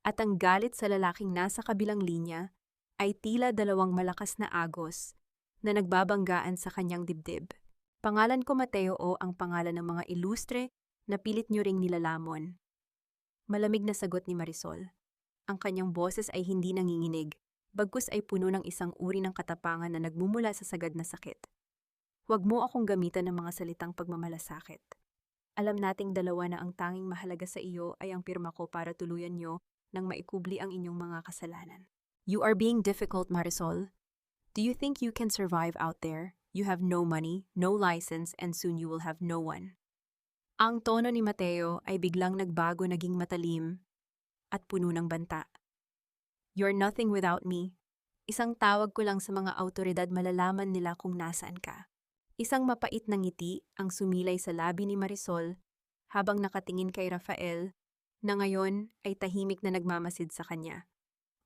at ang galit sa lalaking nasa kabilang linya ay tila dalawang malakas na agos na nagbabanggaan sa kanyang dibdib. Pangalan ko Mateo, o ang pangalan ng mga ilustre na pilit niyo ring nilalamon. Malamig na sagot ni Marisol. Ang kanyang boses ay hindi nanginginig, bagkus ay puno ng isang uri ng katapangan na nagmumula sa sagad na sakit. Huwag mo akong gamitan ng mga salitang pagmamalasakit. Alam nating dalawa na ang tanging mahalaga sa iyo ay ang pirma ko para tuluyan niyo nang maikubli ang inyong mga kasalanan. You are being difficult, Marisol. Do you think you can survive out there? You have no money, no license, and soon you will have no one. Ang tono ni Mateo ay biglang nagbago, naging matalim at puno ng banta. You're nothing without me. Isang tawag ko lang sa mga awtoridad, malalaman nila kung nasaan ka. Isang mapait na ngiti ang sumilay sa labi ni Marisol habang nakatingin kay Rafael na ngayon ay tahimik na nagmamasid sa kanya.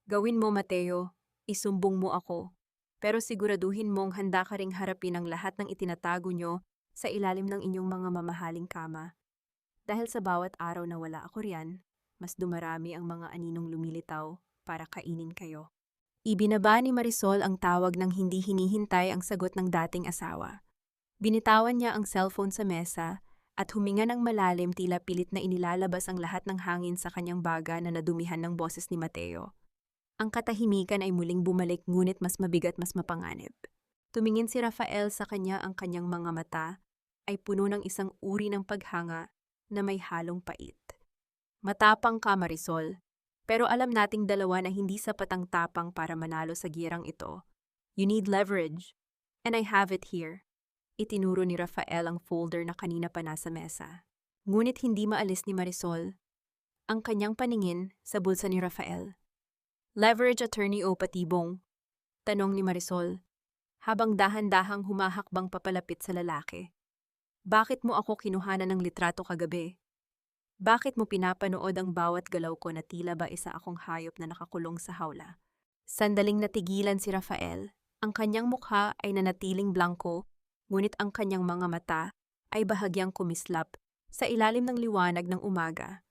Gawin mo, Mateo, isumbong mo ako. Pero siguraduhin mong handa ka ring harapin ang lahat ng itinatago nyo sa ilalim ng inyong mga mamahaling kama. Dahil sa bawat araw na wala ako riyan, mas dumarami ang mga aninong lumilitaw para kainin kayo. Ibinaba ni Marisol ang tawag ng hindi hinihintay ang sagot ng dating asawa. Binitawan niya ang cellphone sa mesa at huminga ng malalim, tila pilit na inilalabas ang lahat ng hangin sa kanyang baga na nadumihan ng boses ni Mateo. Ang katahimikan ay muling bumalik, ngunit mas mabigat, mas mapanganib. Tumingin si Rafael sa kanya, ang kanyang mga mata ay puno ng isang uri ng paghanga na may halong pait. Matapang ka, Marisol, pero alam nating dalawa na hindi sapat ang tapang para manalo sa giyerang ito. You need leverage, and I have it here. Itinuro ni Rafael ang folder na kanina pa nasa mesa. Ngunit hindi maalis ni Marisol ang kanyang paningin sa bulsa ni Rafael. Leverage, Attorney, o patibong? Tanong ni Marisol, habang dahan-dahang humahakbang papalapit sa lalaki. Bakit mo ako kinuhanan ng litrato kagabi? Bakit mo pinapanood ang bawat galaw ko na tila ba isa akong hayop na nakakulong sa hawla? Sandaling natigilan si Rafael. Ang kanyang mukha ay nanatiling blanko, ngunit ang kanyang mga mata ay bahagyang kumislap sa ilalim ng liwanag ng umaga.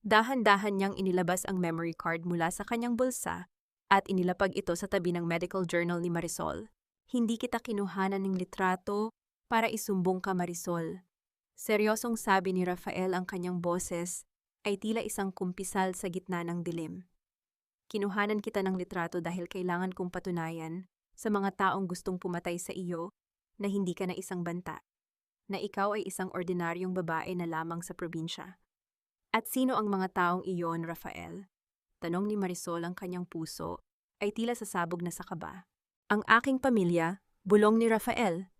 Dahan-dahan niyang inilabas ang memory card mula sa kanyang bulsa at inilapag ito sa tabi ng medical journal ni Marisol. Hindi kita kinuhanan ng litrato para isumbong ka, Marisol. Seryosong sabi ni Rafael, ang kanyang boses ay tila isang kumpisal sa gitna ng dilim. Kinuhanan kita ng litrato dahil kailangan kong patunayan sa mga taong gustong pumatay sa iyo na hindi ka na isang banta, na ikaw ay isang ordinaryong babae na lamang sa probinsya. At sino ang mga taong iyon, Rafael? Tanong ni Marisol, ang kanyang puso ay tila sasabog na sa kaba. Ang aking pamilya, bulong ni Rafael.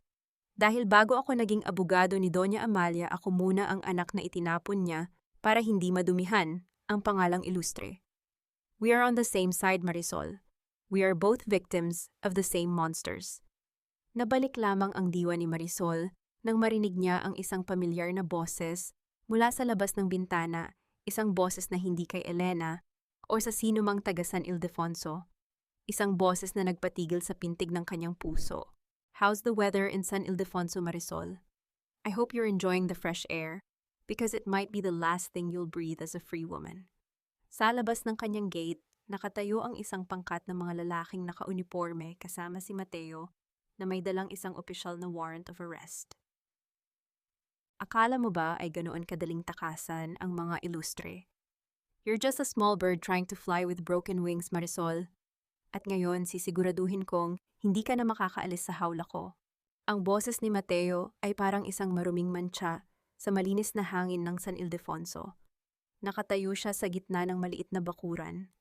Dahil bago ako naging abogado ni Doña Amalia, ako muna ang anak na itinapon niya para hindi madumihan ang pangalang ilustre. We are on the same side, Marisol. We are both victims of the same monsters. Nabalik lamang ang diwa ni Marisol nang marinig niya ang isang pamilyar na boses mula sa labas ng bintana, isang boses na hindi kay Elena, o sa sino mang taga San Ildefonso, isang boses na nagpatigil sa pintig ng kanyang puso. How's the weather in San Ildefonso, Marisol? I hope you're enjoying the fresh air, because it might be the last thing you'll breathe as a free woman. Sa labas ng kanyang gate, nakatayo ang isang pangkat ng mga lalaking nakauniporme kasama si Mateo na may dalang isang opisyal na warrant of arrest. Akala mo ba ay ganoon kadaling takasan ang mga ilustre? You're just a small bird trying to fly with broken wings, Marisol. At ngayon, sisiguraduhin kong hindi ka na makakaalis sa hawla ko. Ang boses ni Mateo ay parang isang maruming mantsa sa malinis na hangin ng San Ildefonso. Nakatayo siya sa gitna ng maliit na bakuran.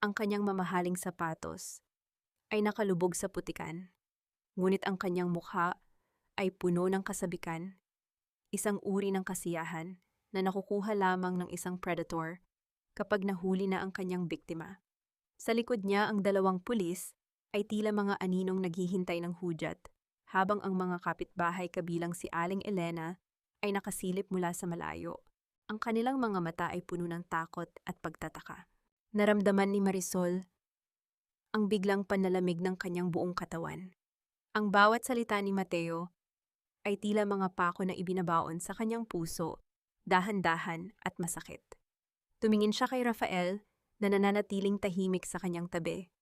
Ang kanyang mamahaling sapatos ay nakalubog sa putikan. Ngunit ang kanyang mukha ay puno ng kasabikan, isang uri ng kasiyahan na nakukuha lamang ng isang predator kapag nahuli na ang kanyang biktima. Sa likod niya ang dalawang pulis ay tila mga aninong naghihintay ng hudyat, habang ang mga kapitbahay kabilang si Aling Elena ay nakasilip mula sa malayo. Ang kanilang mga mata ay puno ng takot at pagtataka. Naramdaman ni Marisol ang biglang panlalamig ng kanyang buong katawan. Ang bawat salita ni Mateo ay tila mga pako na ibinabaon sa kanyang puso, dahan-dahan at masakit. Tumingin siya kay Rafael na nananatiling tahimik sa kanyang tabi.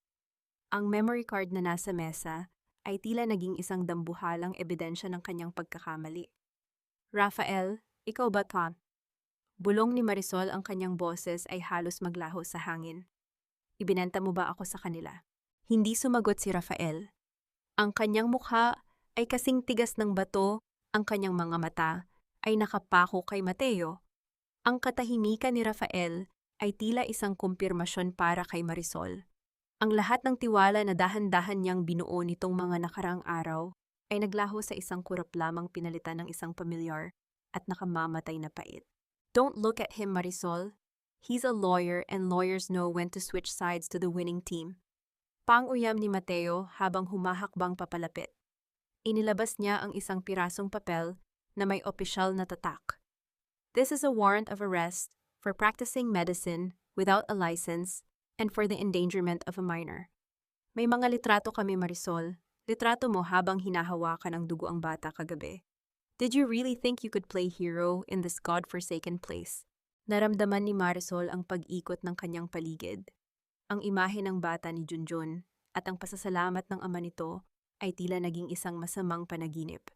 Ang memory card na nasa mesa ay tila naging isang dambuhalang ebidensya ng kanyang pagkakamali. Rafael, ikaw ba ka? Bulong ni Marisol, ang kanyang boses ay halos maglaho sa hangin. Ibinenta mo ba ako sa kanila? Hindi sumagot si Rafael. Ang kanyang mukha ay kasing tigas ng bato, ang kanyang mga mata ay nakapako kay Mateo. Ang katahimikan ni Rafael ay tila isang kumpirmasyon para kay Marisol. Ang lahat ng tiwala na dahan-dahan niyang binuo nitong mga nakaraang araw ay naglaho sa isang kurap lamang pinalitan ng isang pamilyar at nakamamatay na pait. Don't look at him, Marisol. He's a lawyer and lawyers know when to switch sides to the winning team. Pang-uyam ni Mateo habang humahakbang papalapit. Inilabas niya ang isang pirasong papel na may opisyal na tatak. This is a warrant of arrest for practicing medicine without a license and for the endangerment of a minor. May mga litrato kami, Marisol. Litrato mo habang hinahawakan ang dugo ang bata kagabi. Did you really think you could play hero in this God-forsaken place? Naramdaman ni Marisol ang pag-ikot ng kanyang paligid. Ang imahe ng bata ni Junjun at ang pasasalamat ng ama nito ay tila naging isang masamang panaginip.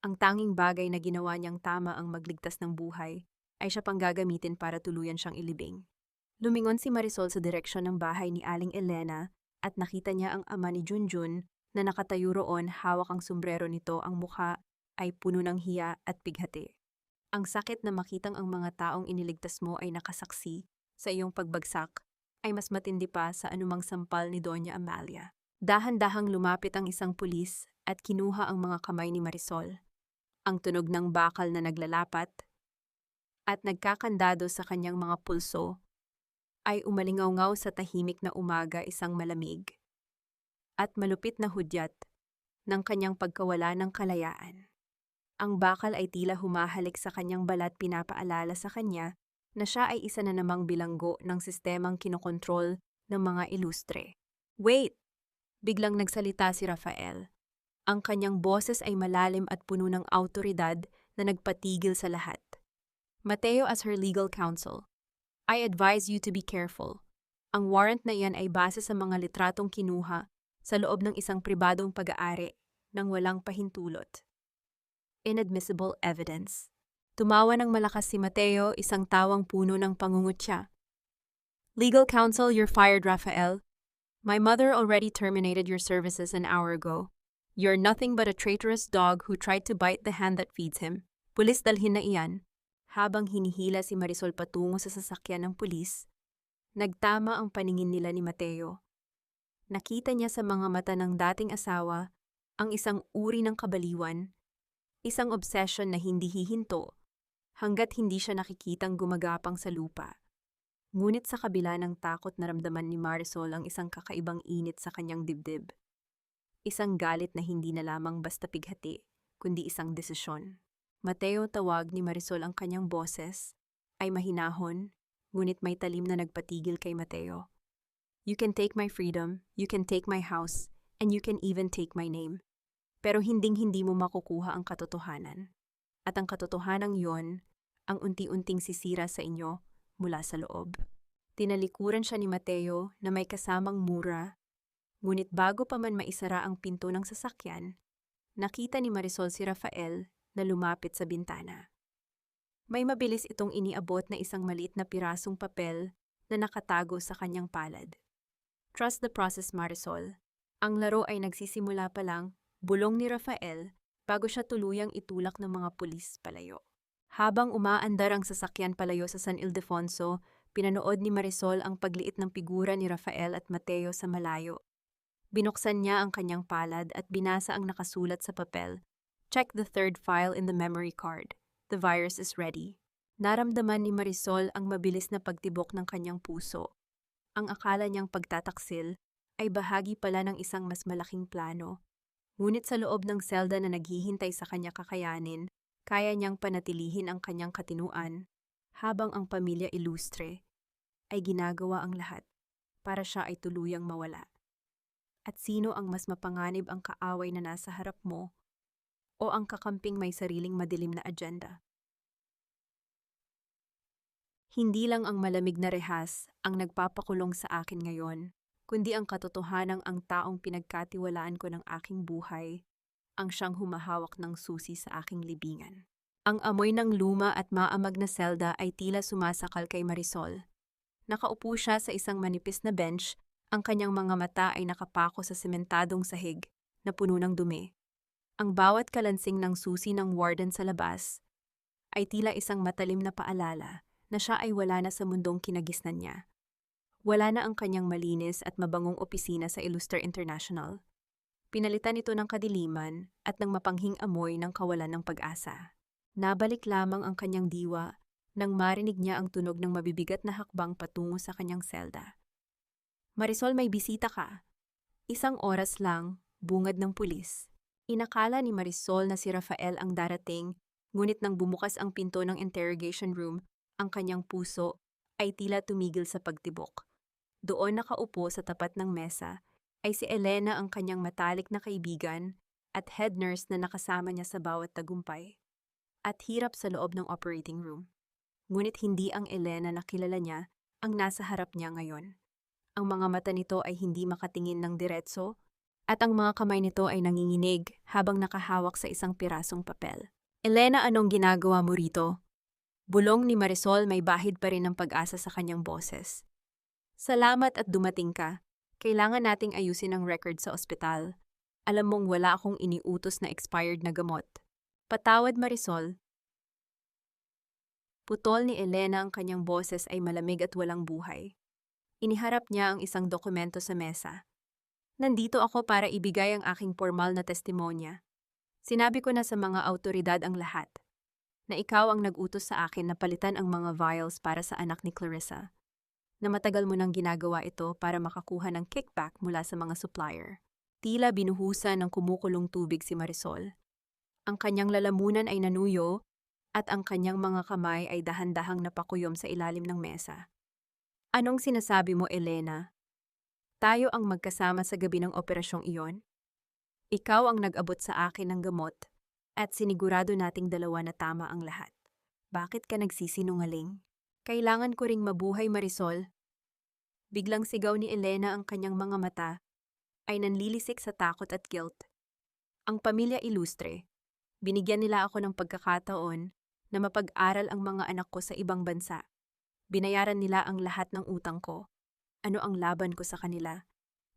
Ang tanging bagay na ginawa niyang tama ang magligtas ng buhay ay siya pang gagamitin para tuluyan siyang ilibing. Lumingon si Marisol sa direksyon ng bahay ni Aling Elena at nakita niya ang ama ni Junjun na nakatayo roon, hawak ang sombrero nito, ang mukha ay puno ng hiya at pighati. Ang sakit na makitang ang mga taong iniligtas mo ay nakasaksi sa iyong pagbagsak ay mas matindi pa sa anumang sampal ni Doña Amalia. Dahan-dahang lumapit ang isang pulis at kinuha ang mga kamay ni Marisol. Ang tunog ng bakal na naglalapat at nagkakandado sa kanyang mga pulso ay umalingaw-ngaw sa tahimik na umaga, isang malamig at malupit na hudyat ng kanyang pagkawala ng kalayaan. Ang bakal ay tila humahalik sa kanyang balat, pinapaalala sa kanya na siya ay isa na namang bilanggo ng sistemang kinokontrol ng mga ilustre. Wait! Biglang nagsalita si Rafael. Ang kanyang boses ay malalim at puno ng awtoridad na nagpatigil sa lahat. Mateo, as her legal counsel, I advise you to be careful. Ang warrant na iyan ay base sa mga litratong kinuha sa loob ng isang pribadong pag-aari nang walang pahintulot. Inadmissible evidence. Tumawa ng malakas si Mateo, isang tawang puno ng pangungutya. Legal counsel, you're fired, Rafael. My mother already terminated your services an hour ago. You're nothing but a traitorous dog who tried to bite the hand that feeds him. Pulis, dalhin na iyan. Habang hinihila si Marisol patungo sa sasakyan ng pulis, nagtama ang paningin nila ni Mateo. Nakita niya sa mga mata ng dating asawa ang isang uri ng kabaliwan, isang obsession na hindi hihinto hanggat hindi siya nakikitang gumagapang sa lupa. Ngunit sa kabila ng takot, naramdaman ni Marisol ang isang kakaibang init sa kanyang dibdib. Isang galit na hindi na lamang basta pighati, kundi isang desisyon. Mateo, tawag ni Marisol, ang kanyang boses ay mahinahon ngunit may talim na nagpatigil kay Mateo. You can take my freedom, you can take my house, and you can even take my name. Pero hinding-hindi mo makukuha ang katotohanan. At ang katotohanang yon, ang unti-unting sisira sa inyo mula sa loob. Tinalikuran siya ni Mateo na may kasamang mura, ngunit bago pa man maisara ang pinto ng sasakyan, nakita ni Marisol si Rafael na lumapit sa bintana. May mabilis itong iniabot na isang maliit na pirasong papel na nakatago sa kanyang palad. Trust the process, Marisol. Ang laro ay nagsisimula pa lang, bulong ni Rafael bago siya tuluyang itulak ng mga pulis palayo. Habang umaandar ang sasakyan palayo sa San Ildefonso, pinanood ni Marisol ang pagliit ng figura ni Rafael at Mateo sa malayo. Binuksan niya ang kanyang palad at binasa ang nakasulat sa papel. Check the third file in the memory card. The virus is ready. Naramdaman ni Marisol ang mabilis na pagtibok ng kanyang puso. Ang akala niyang pagtataksil ay bahagi pala ng isang mas malaking plano. Ngunit sa loob ng selda na naghihintay sa kanya kakayanin, kaya niyang panatilihin ang kanyang katinuan habang ang pamilya Ilustre ay ginagawa ang lahat para siya ay tuluyang mawala. At sino ang mas mapanganib, ang kaaway na nasa harap mo o ang kakamping may sariling madilim na agenda? Hindi lang ang malamig na rehas ang nagpapakulong sa akin ngayon, kundi ang katotohanang ang taong pinagkatiwalaan ko ng aking buhay ang siyang humahawak ng susi sa aking libingan. Ang amoy ng luma at maamag na selda ay tila sumasakal kay Marisol. Nakaupo siya sa isang manipis na bench, ang kanyang mga mata ay nakapako sa sementadong sahig na puno ng dumi. Ang bawat kalansing ng susi ng warden sa labas ay tila isang matalim na paalala na siya ay wala na sa mundong kinagisnan niya. Wala na ang kanyang malinis at mabangong opisina sa Illustre International. Pinalitan ito ng kadiliman at ng mapanghing amoy ng kawalan ng pag-asa. Nabalik lamang ang kanyang diwa nang marinig niya ang tunog ng mabibigat na hakbang patungo sa kanyang selda. Marisol, may bisita ka. 1 oras lang, bungad ng pulis. Inakala ni Marisol na si Rafael ang darating, ngunit nang bumukas ang pinto ng interrogation room, ang kanyang puso ay tila tumigil sa pagtibok. Doon nakaupo sa tapat ng mesa ay si Elena, ang kanyang matalik na kaibigan at head nurse na nakasama niya sa bawat tagumpay at hirap sa loob ng operating room. Ngunit hindi ang Elena na kilala niya ang nasa harap niya ngayon. Ang mga mata nito ay hindi makatingin ng diretso at ang mga kamay nito ay nanginginig habang nakahawak sa isang pirasong papel. Elena, anong ginagawa mo rito? Bulong ni Marisol, may bahid pa rin ng pag-asa sa kanyang boses. Salamat at dumating ka. Kailangan nating ayusin ang record sa ospital. Alam mong wala akong iniutos na expired na gamot. Patawad, Marisol. Putol ni Elena, ang kanyang boses ay malamig at walang buhay. Iniharap niya ang isang dokumento sa mesa. Nandito ako para ibigay ang aking formal na testimonya. Sinabi ko na sa mga awtoridad ang lahat, na ikaw ang nag-utos sa akin na palitan ang mga vials para sa anak ni Clarissa, na matagal mo nang ginagawa ito para makakuha ng kickback mula sa mga supplier. Tila binuhusan ng kumukulong tubig si Marisol. Ang kanyang lalamunan ay nanuyo at ang kanyang mga kamay ay dahan-dahang napakuyom sa ilalim ng mesa. Anong sinasabi mo, Elena? Tayo ang magkasama sa gabi ng operasyong iyon? Ikaw ang nag-abot sa akin ng gamot at sinigurado nating dalawa na tama ang lahat. Bakit ka nagsisinungaling? Kailangan ko ring mabuhay, Marisol. Biglang sigaw ni Elena, ang kanyang mga mata ay nanlilisik sa takot at guilt. Ang pamilya Ilustre, binigyan nila ako ng pagkakataon na mapag-aral ang mga anak ko sa ibang bansa. Binayaran nila ang lahat ng utang ko. Ano ang laban ko sa kanila?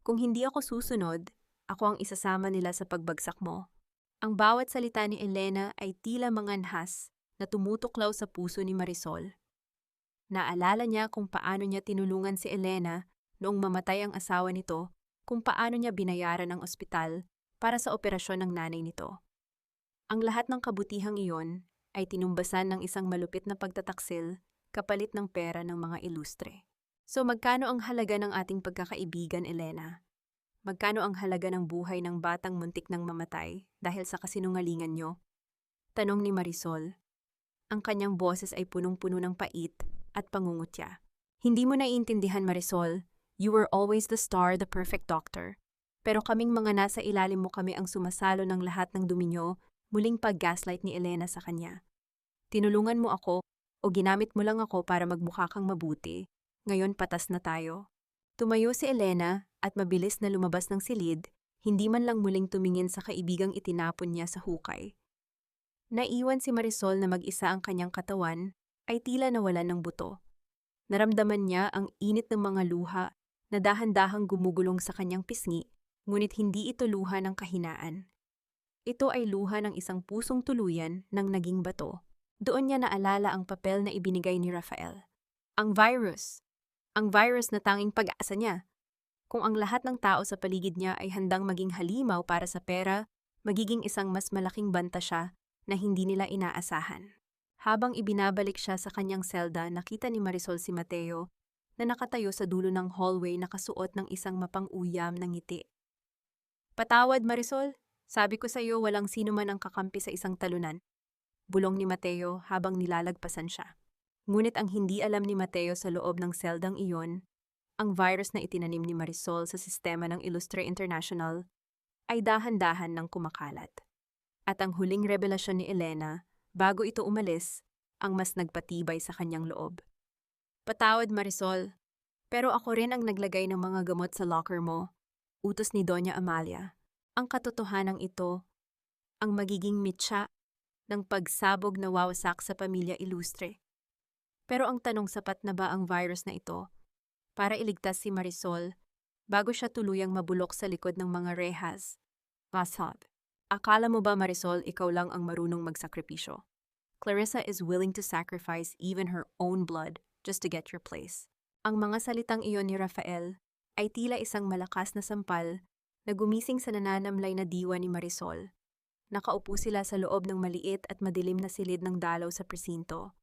Kung hindi ako susunod, ako ang isasama nila sa pagbagsak mo. Ang bawat salita ni Elena ay tila manganhas na tumutuklaw sa puso ni Marisol. Naalala niya kung paano niya tinulungan si Elena noong mamatay ang asawa nito, kung paano niya binayaran ang ospital para sa operasyon ng nanay nito. Ang lahat ng kabutihang iyon ay tinumbasan ng isang malupit na pagtataksil kapalit ng pera ng mga Ilustre. So magkano ang halaga ng ating pagkakaibigan, Elena? Magkano ang halaga ng buhay ng batang muntik nang mamatay dahil sa kasinungalingan nyo? Tanong ni Marisol. Ang kanyang boses ay punong-puno ng pait at pangungutya. Hindi mo naiintindihan, Marisol. You were always the star, the perfect doctor. Pero kaming mga nasa ilalim mo kami ang sumasalo ng lahat ng duminyo, muling pag-gaslight ni Elena sa kanya. Tinulungan mo ako o ginamit mo lang ako para magmukha kang mabuti. Ngayon patas na tayo. Tumayo si Elena at mabilis na lumabas ng silid, hindi man lang muling tumingin sa kaibigang itinapon niya sa hukay. Naiwan si Marisol na mag-isa ang kanyang katawan ay tila nawalan ng buto. Naramdaman niya ang init ng mga luha na dahan-dahang gumugulong sa kanyang pisngi, ngunit hindi ito luha ng kahinaan. Ito ay luha ng isang pusong tuluyan ng naging bato. Doon niya naalala ang papel na ibinigay ni Rafael. Ang virus. Ang virus na tanging pag-asa niya. Kung ang lahat ng tao sa paligid niya ay handang maging halimaw para sa pera, magiging isang mas malaking banta siya na hindi nila inaasahan. Habang ibinabalik siya sa kanyang selda, nakita ni Marisol si Mateo na nakatayo sa dulo ng hallway nakasuot ng isang mapang-uyam na ngiti. "Patawad, Marisol. Sabi ko sa iyo walang sino man ang kakampi sa isang talunan." Bulong ni Mateo habang nilalagpasan siya. Ngunit ang hindi alam ni Mateo sa loob ng seldang iyon, ang virus na itinanim ni Marisol sa sistema ng Illustre International ay dahan-dahan nang kumakalat. At ang huling revelasyon ni Elena, bago ito umalis, ang mas nagpatibay sa kanyang loob. "Patawad, Marisol, pero ako rin ang naglagay ng mga gamot sa locker mo," utos ni Doña Amalia. Ang katotohanan ito, ang magiging mitya ng pagsabog na wawasak sa pamilya Illustre. Pero ang tanong, sapat na ba ang virus na ito para iligtas si Marisol bago siya tuluyang mabulok sa likod ng mga rehas? Masad. Akala mo ba, Marisol, ikaw lang ang marunong magsakripisyo? Clarissa is willing to sacrifice even her own blood just to get your place. Ang mga salitang iyon ni Rafael ay tila isang malakas na sampal na gumising sa nananamlay na diwa ni Marisol. Nakaupo sila sa loob ng maliit at madilim na silid ng dalaw sa presinto.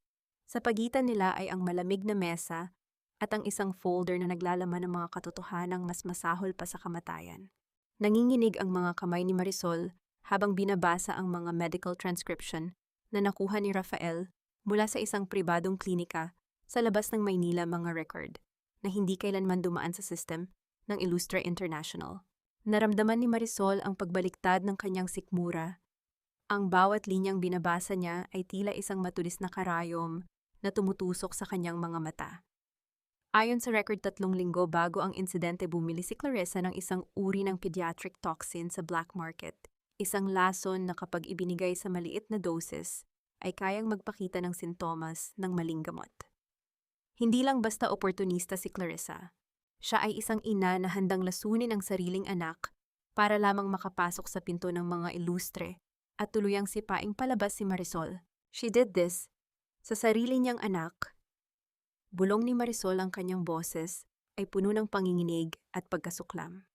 Sa pagitan nila ay ang malamig na mesa at ang isang folder na naglalaman ng mga katotohanang mas masahol pa sa kamatayan. Nanginginig ang mga kamay ni Marisol habang binabasa ang mga medical transcription na nakuha ni Rafael mula sa isang pribadong klinika sa labas ng Maynila, mga record na hindi kailanman dumaan sa system ng Illustre International. Naramdaman ni Marisol ang pagbaliktad ng kanyang sikmura. Ang bawat linyang binabasa niya ay tila isang matulis na karayom na tumutusok sa kanyang mga mata. Ayon sa record, 3 linggo bago ang insidente, bumili si Clarissa ng isang uri ng pediatric toxin sa black market. Isang lason na kapag ibinigay sa maliit na doses ay kayang magpakita ng sintomas ng maling gamot. Hindi lang basta oportunista si Clarissa. Siya ay isang ina na handang lasunin ang sariling anak para lamang makapasok sa pinto ng mga Illustre at tuluyang sipaing palabas si Marisol. She did this sa sarili niyang anak. Bulong ni Marisol, ang kanyang boses ay puno ng panginginig at pagkasuklam.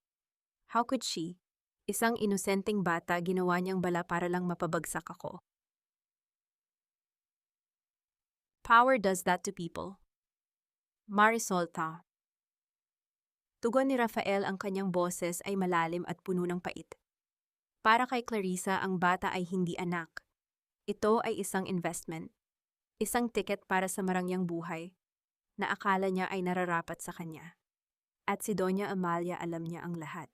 How could she? Isang inosenteng bata, ginawa niyang bala para lang mapabagsak ako. Power does that to people. Marisol ta. Tugon ni Rafael, ang kanyang boses ay malalim at puno ng pait. Para kay Clarissa, ang bata ay hindi anak. Ito ay isang investment. Isang tiket para sa marangyang buhay na akala niya ay nararapat sa kanya. At si Doña Amalia alam niya ang lahat.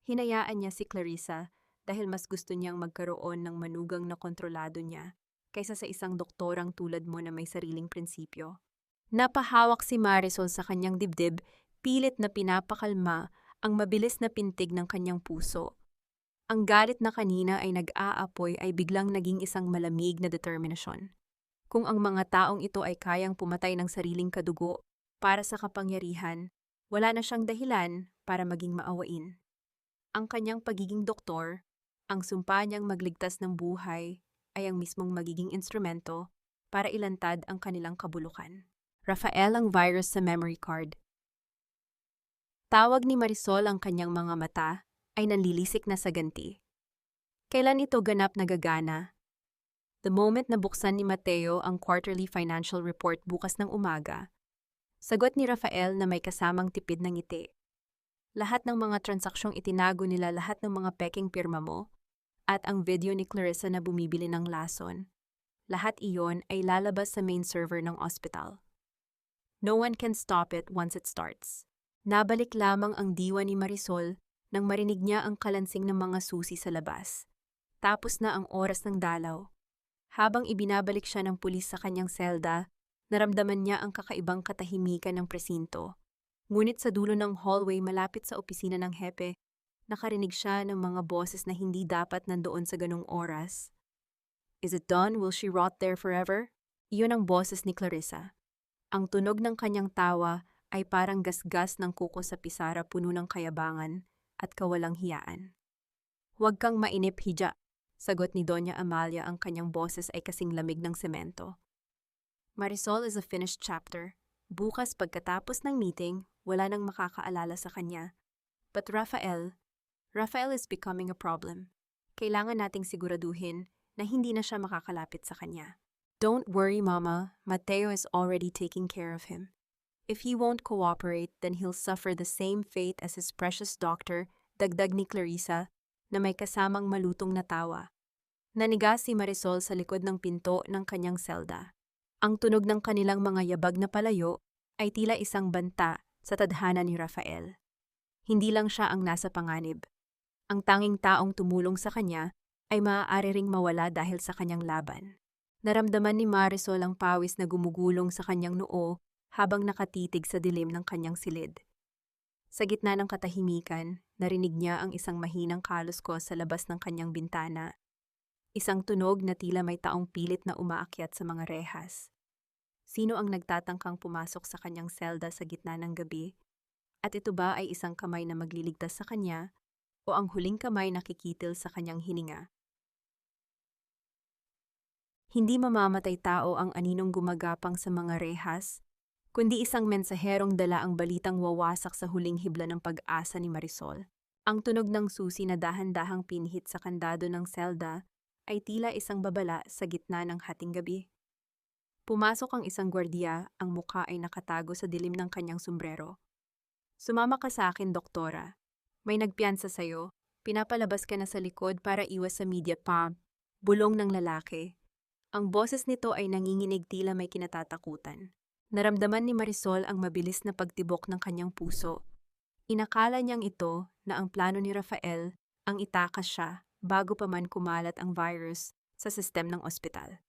Hinayaan niya si Clarissa dahil mas gusto niyang magkaroon ng manugang na kontrolado niya kaysa sa isang doktorang tulad mo na may sariling prinsipyo. Napahawak si Marisol sa kanyang dibdib, pilit na pinapakalma ang mabilis na pintig ng kanyang puso. Ang galit na kanina ay nag-aapoy ay biglang naging isang malamig na determinasyon. Kung ang mga taong ito ay kayang pumatay ng sariling kadugo para sa kapangyarihan, wala na siyang dahilan para maging maawain. Ang kanyang pagiging doktor, ang sumpa niyang magligtas ng buhay, ay ang mismong magiging instrumento para ilantad ang kanilang kabulukan. Rafael, ang virus sa memory card. Tawag ni Marisol, ang kanyang mga mata ay nanlilisik na sa ganti. Kailan ito ganap nagagana? The moment na buksan ni Mateo ang quarterly financial report bukas ng umaga, sagot ni Rafael na may kasamang tipid ng ngiti. Lahat ng mga transaksyong itinago nila, lahat ng mga peking pirma mo, at ang video ni Clarissa na bumibili ng lason, lahat iyon ay lalabas sa main server ng ospital. No one can stop it once it starts. Nabalik lamang ang diwa ni Marisol nang marinig niya ang kalansing ng mga susi sa labas. Tapos na ang oras ng dalaw. Habang ibinabalik siya ng pulis sa kanyang selda, naramdaman niya ang kakaibang katahimikan ng presinto. Ngunit sa dulo ng hallway malapit sa opisina ng hepe, nakarinig siya ng mga boses na hindi dapat nandoon sa ganong oras. Is it done? Will she rot there forever? Iyon ang boses ni Clarissa. Ang tunog ng kanyang tawa ay parang gasgas ng kuko sa pisara puno ng kayabangan at kawalang hiyaan. Huwag kang mainip, hija, sagot ni Doña Amalia. Ang kanyang boses ay kasing lamig ng semento. Marisol is a finished chapter. Bukas pagkatapos ng meeting, wala nang makakaalala sa kanya. But Rafael is becoming a problem. Kailangan nating siguraduhin na hindi na siya makakalapit sa kanya. Don't worry, Mama. Mateo is already taking care of him. If he won't cooperate, then he'll suffer the same fate as his precious doctor, dagdag ni Clarissa, na may kasamang malutong na tawa. Nanigas si Marisol sa likod ng pinto ng kanyang selda. Ang tunog ng kanilang mga yabag na palayo ay tila isang banta sa tadhana ni Rafael. Hindi lang siya ang nasa panganib. Ang tanging taong tumulong sa kanya ay maaari ring mawala dahil sa kanyang laban. Naramdaman ni Marisol ang pawis na gumugulong sa kanyang noo habang nakatitig sa dilim ng kanyang silid. Sa gitna ng katahimikan, narinig niya ang isang mahinang kaluskos sa labas ng kanyang bintana. Isang tunog na tila may taong pilit na umaakyat sa mga rehas. Sino ang nagtatangkang pumasok sa kanyang selda sa gitna ng gabi? At ito ba ay isang kamay na magliligtas sa kanya o ang huling kamay na kikitil sa kanyang hininga? Hindi mamamatay tao ang aninong gumagapang sa mga rehas, kundi isang mensaherong dala ang balitang wawasak sa huling hibla ng pag-asa ni Marisol. Ang tunog ng susi na dahan-dahang pinhit sa kandado ng selda ay tila isang babala sa gitna ng hating gabi. Pumasok ang isang gwardiya, ang mukha ay nakatago sa dilim ng kanyang sombrero. Sumama ka sa akin, doktora. May nagpiyansa sa'yo. Pinapalabas ka na sa likod para iwas sa media pump. Bulong ng lalaki. Ang boses nito ay nanginginig tila may kinatatakutan. Naramdaman ni Marisol ang mabilis na pagtibok ng kanyang puso. Inakala niyang ito na ang plano ni Rafael ang itakas siya bago pa man kumalat ang virus sa sistem ng ospital.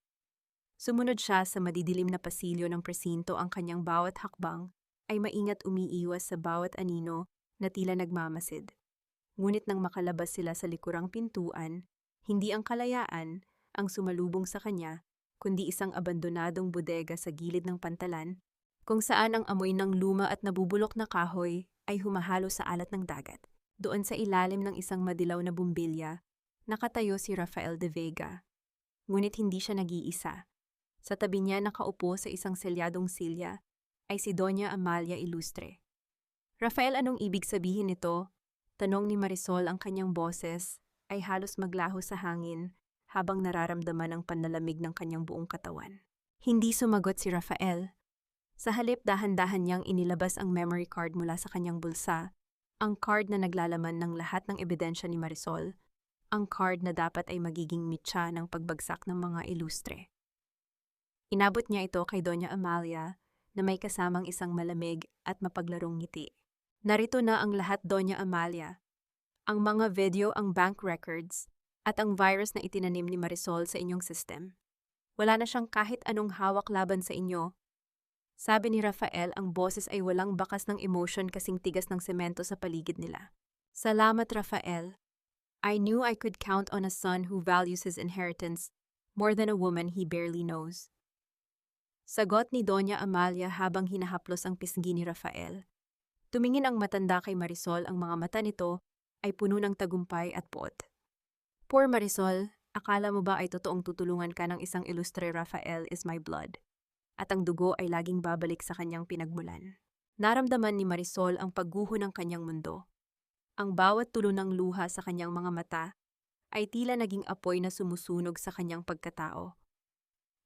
Sumunod siya sa madidilim na pasilyo ng presinto. Ang kanyang bawat hakbang ay maingat umiiwas sa bawat anino na tila nagmamasid. Ngunit nang makalabas sila sa likurang pintuan, hindi ang kalayaan ang sumalubong sa kanya, kundi isang abandonadong bodega sa gilid ng pantalan, kung saan ang amoy ng luma at nabubulok na kahoy ay humahalo sa alat ng dagat. Doon sa ilalim ng isang madilaw na bumbilya, nakatayo si Rafael de Vega. Ngunit hindi siya nag-iisa. Sa tabi niya nakaupo sa isang selyadong silya ay si Doña Amalia Ilustre. Rafael, anong ibig sabihin nito? Tanong ni Marisol. Ang kanyang boses ay halos maglaho sa hangin habang nararamdaman ang panlalamig ng kanyang buong katawan. Hindi sumagot si Rafael. Sa halip, dahan-dahan niyang inilabas ang memory card mula sa kanyang bulsa, ang card na naglalaman ng lahat ng ebidensya ni Marisol, ang card na dapat ay magiging mitya ng pagbagsak ng mga ilustre. Inabot niya ito kay Doña Amalia na may kasamang isang malamig at mapaglarong ngiti. Narito na ang lahat, Doña Amalia. Ang mga video, ang bank records, at ang virus na itinanim ni Marisol sa inyong system. Wala na siyang kahit anong hawak laban sa inyo. Sabi ni Rafael, ang boses ay walang bakas ng emotion kasing tigas ng semento sa paligid nila. Salamat, Rafael. I knew I could count on a son who values his inheritance more than a woman he barely knows. Sagot ni Doña Amalia habang hinahaplos ang pisngi ni Rafael. Tumingin ang matanda kay Marisol. Ang mga mata nito ay puno ng tagumpay at puot. Poor Marisol, akala mo ba ay totoong tutulungan ka ng isang ilustre? Rafael is my blood. At ang dugo ay laging babalik sa kanyang pinagmulan. Naramdaman ni Marisol ang pagguho ng kanyang mundo. Ang bawat tulo ng luha sa kanyang mga mata ay tila naging apoy na sumusunog sa kanyang pagkatao.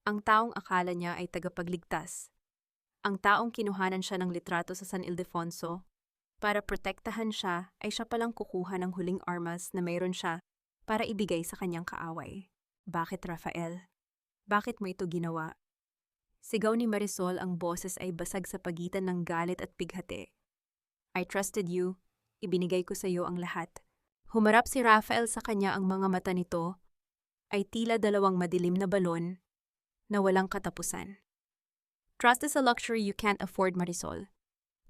Ang taong akala niya ay tagapagligtas. Ang taong kinuhanan siya ng litrato sa San Ildefonso para protektahan siya ay siya palang kukuha ng huling armas na mayroon siya para ibigay sa kanyang kaaway. Bakit, Rafael? Bakit mo ito ginawa? Sigaw ni Marisol, ang boses ay basag sa pagitan ng galit at bighati. I trusted you. Ibinigay ko sa iyo ang lahat. Humarap si Rafael sa kanya, ang mga mata nito ay tila dalawang madilim na balon na walang katapusan. Trust is a luxury you can't afford, Marisol.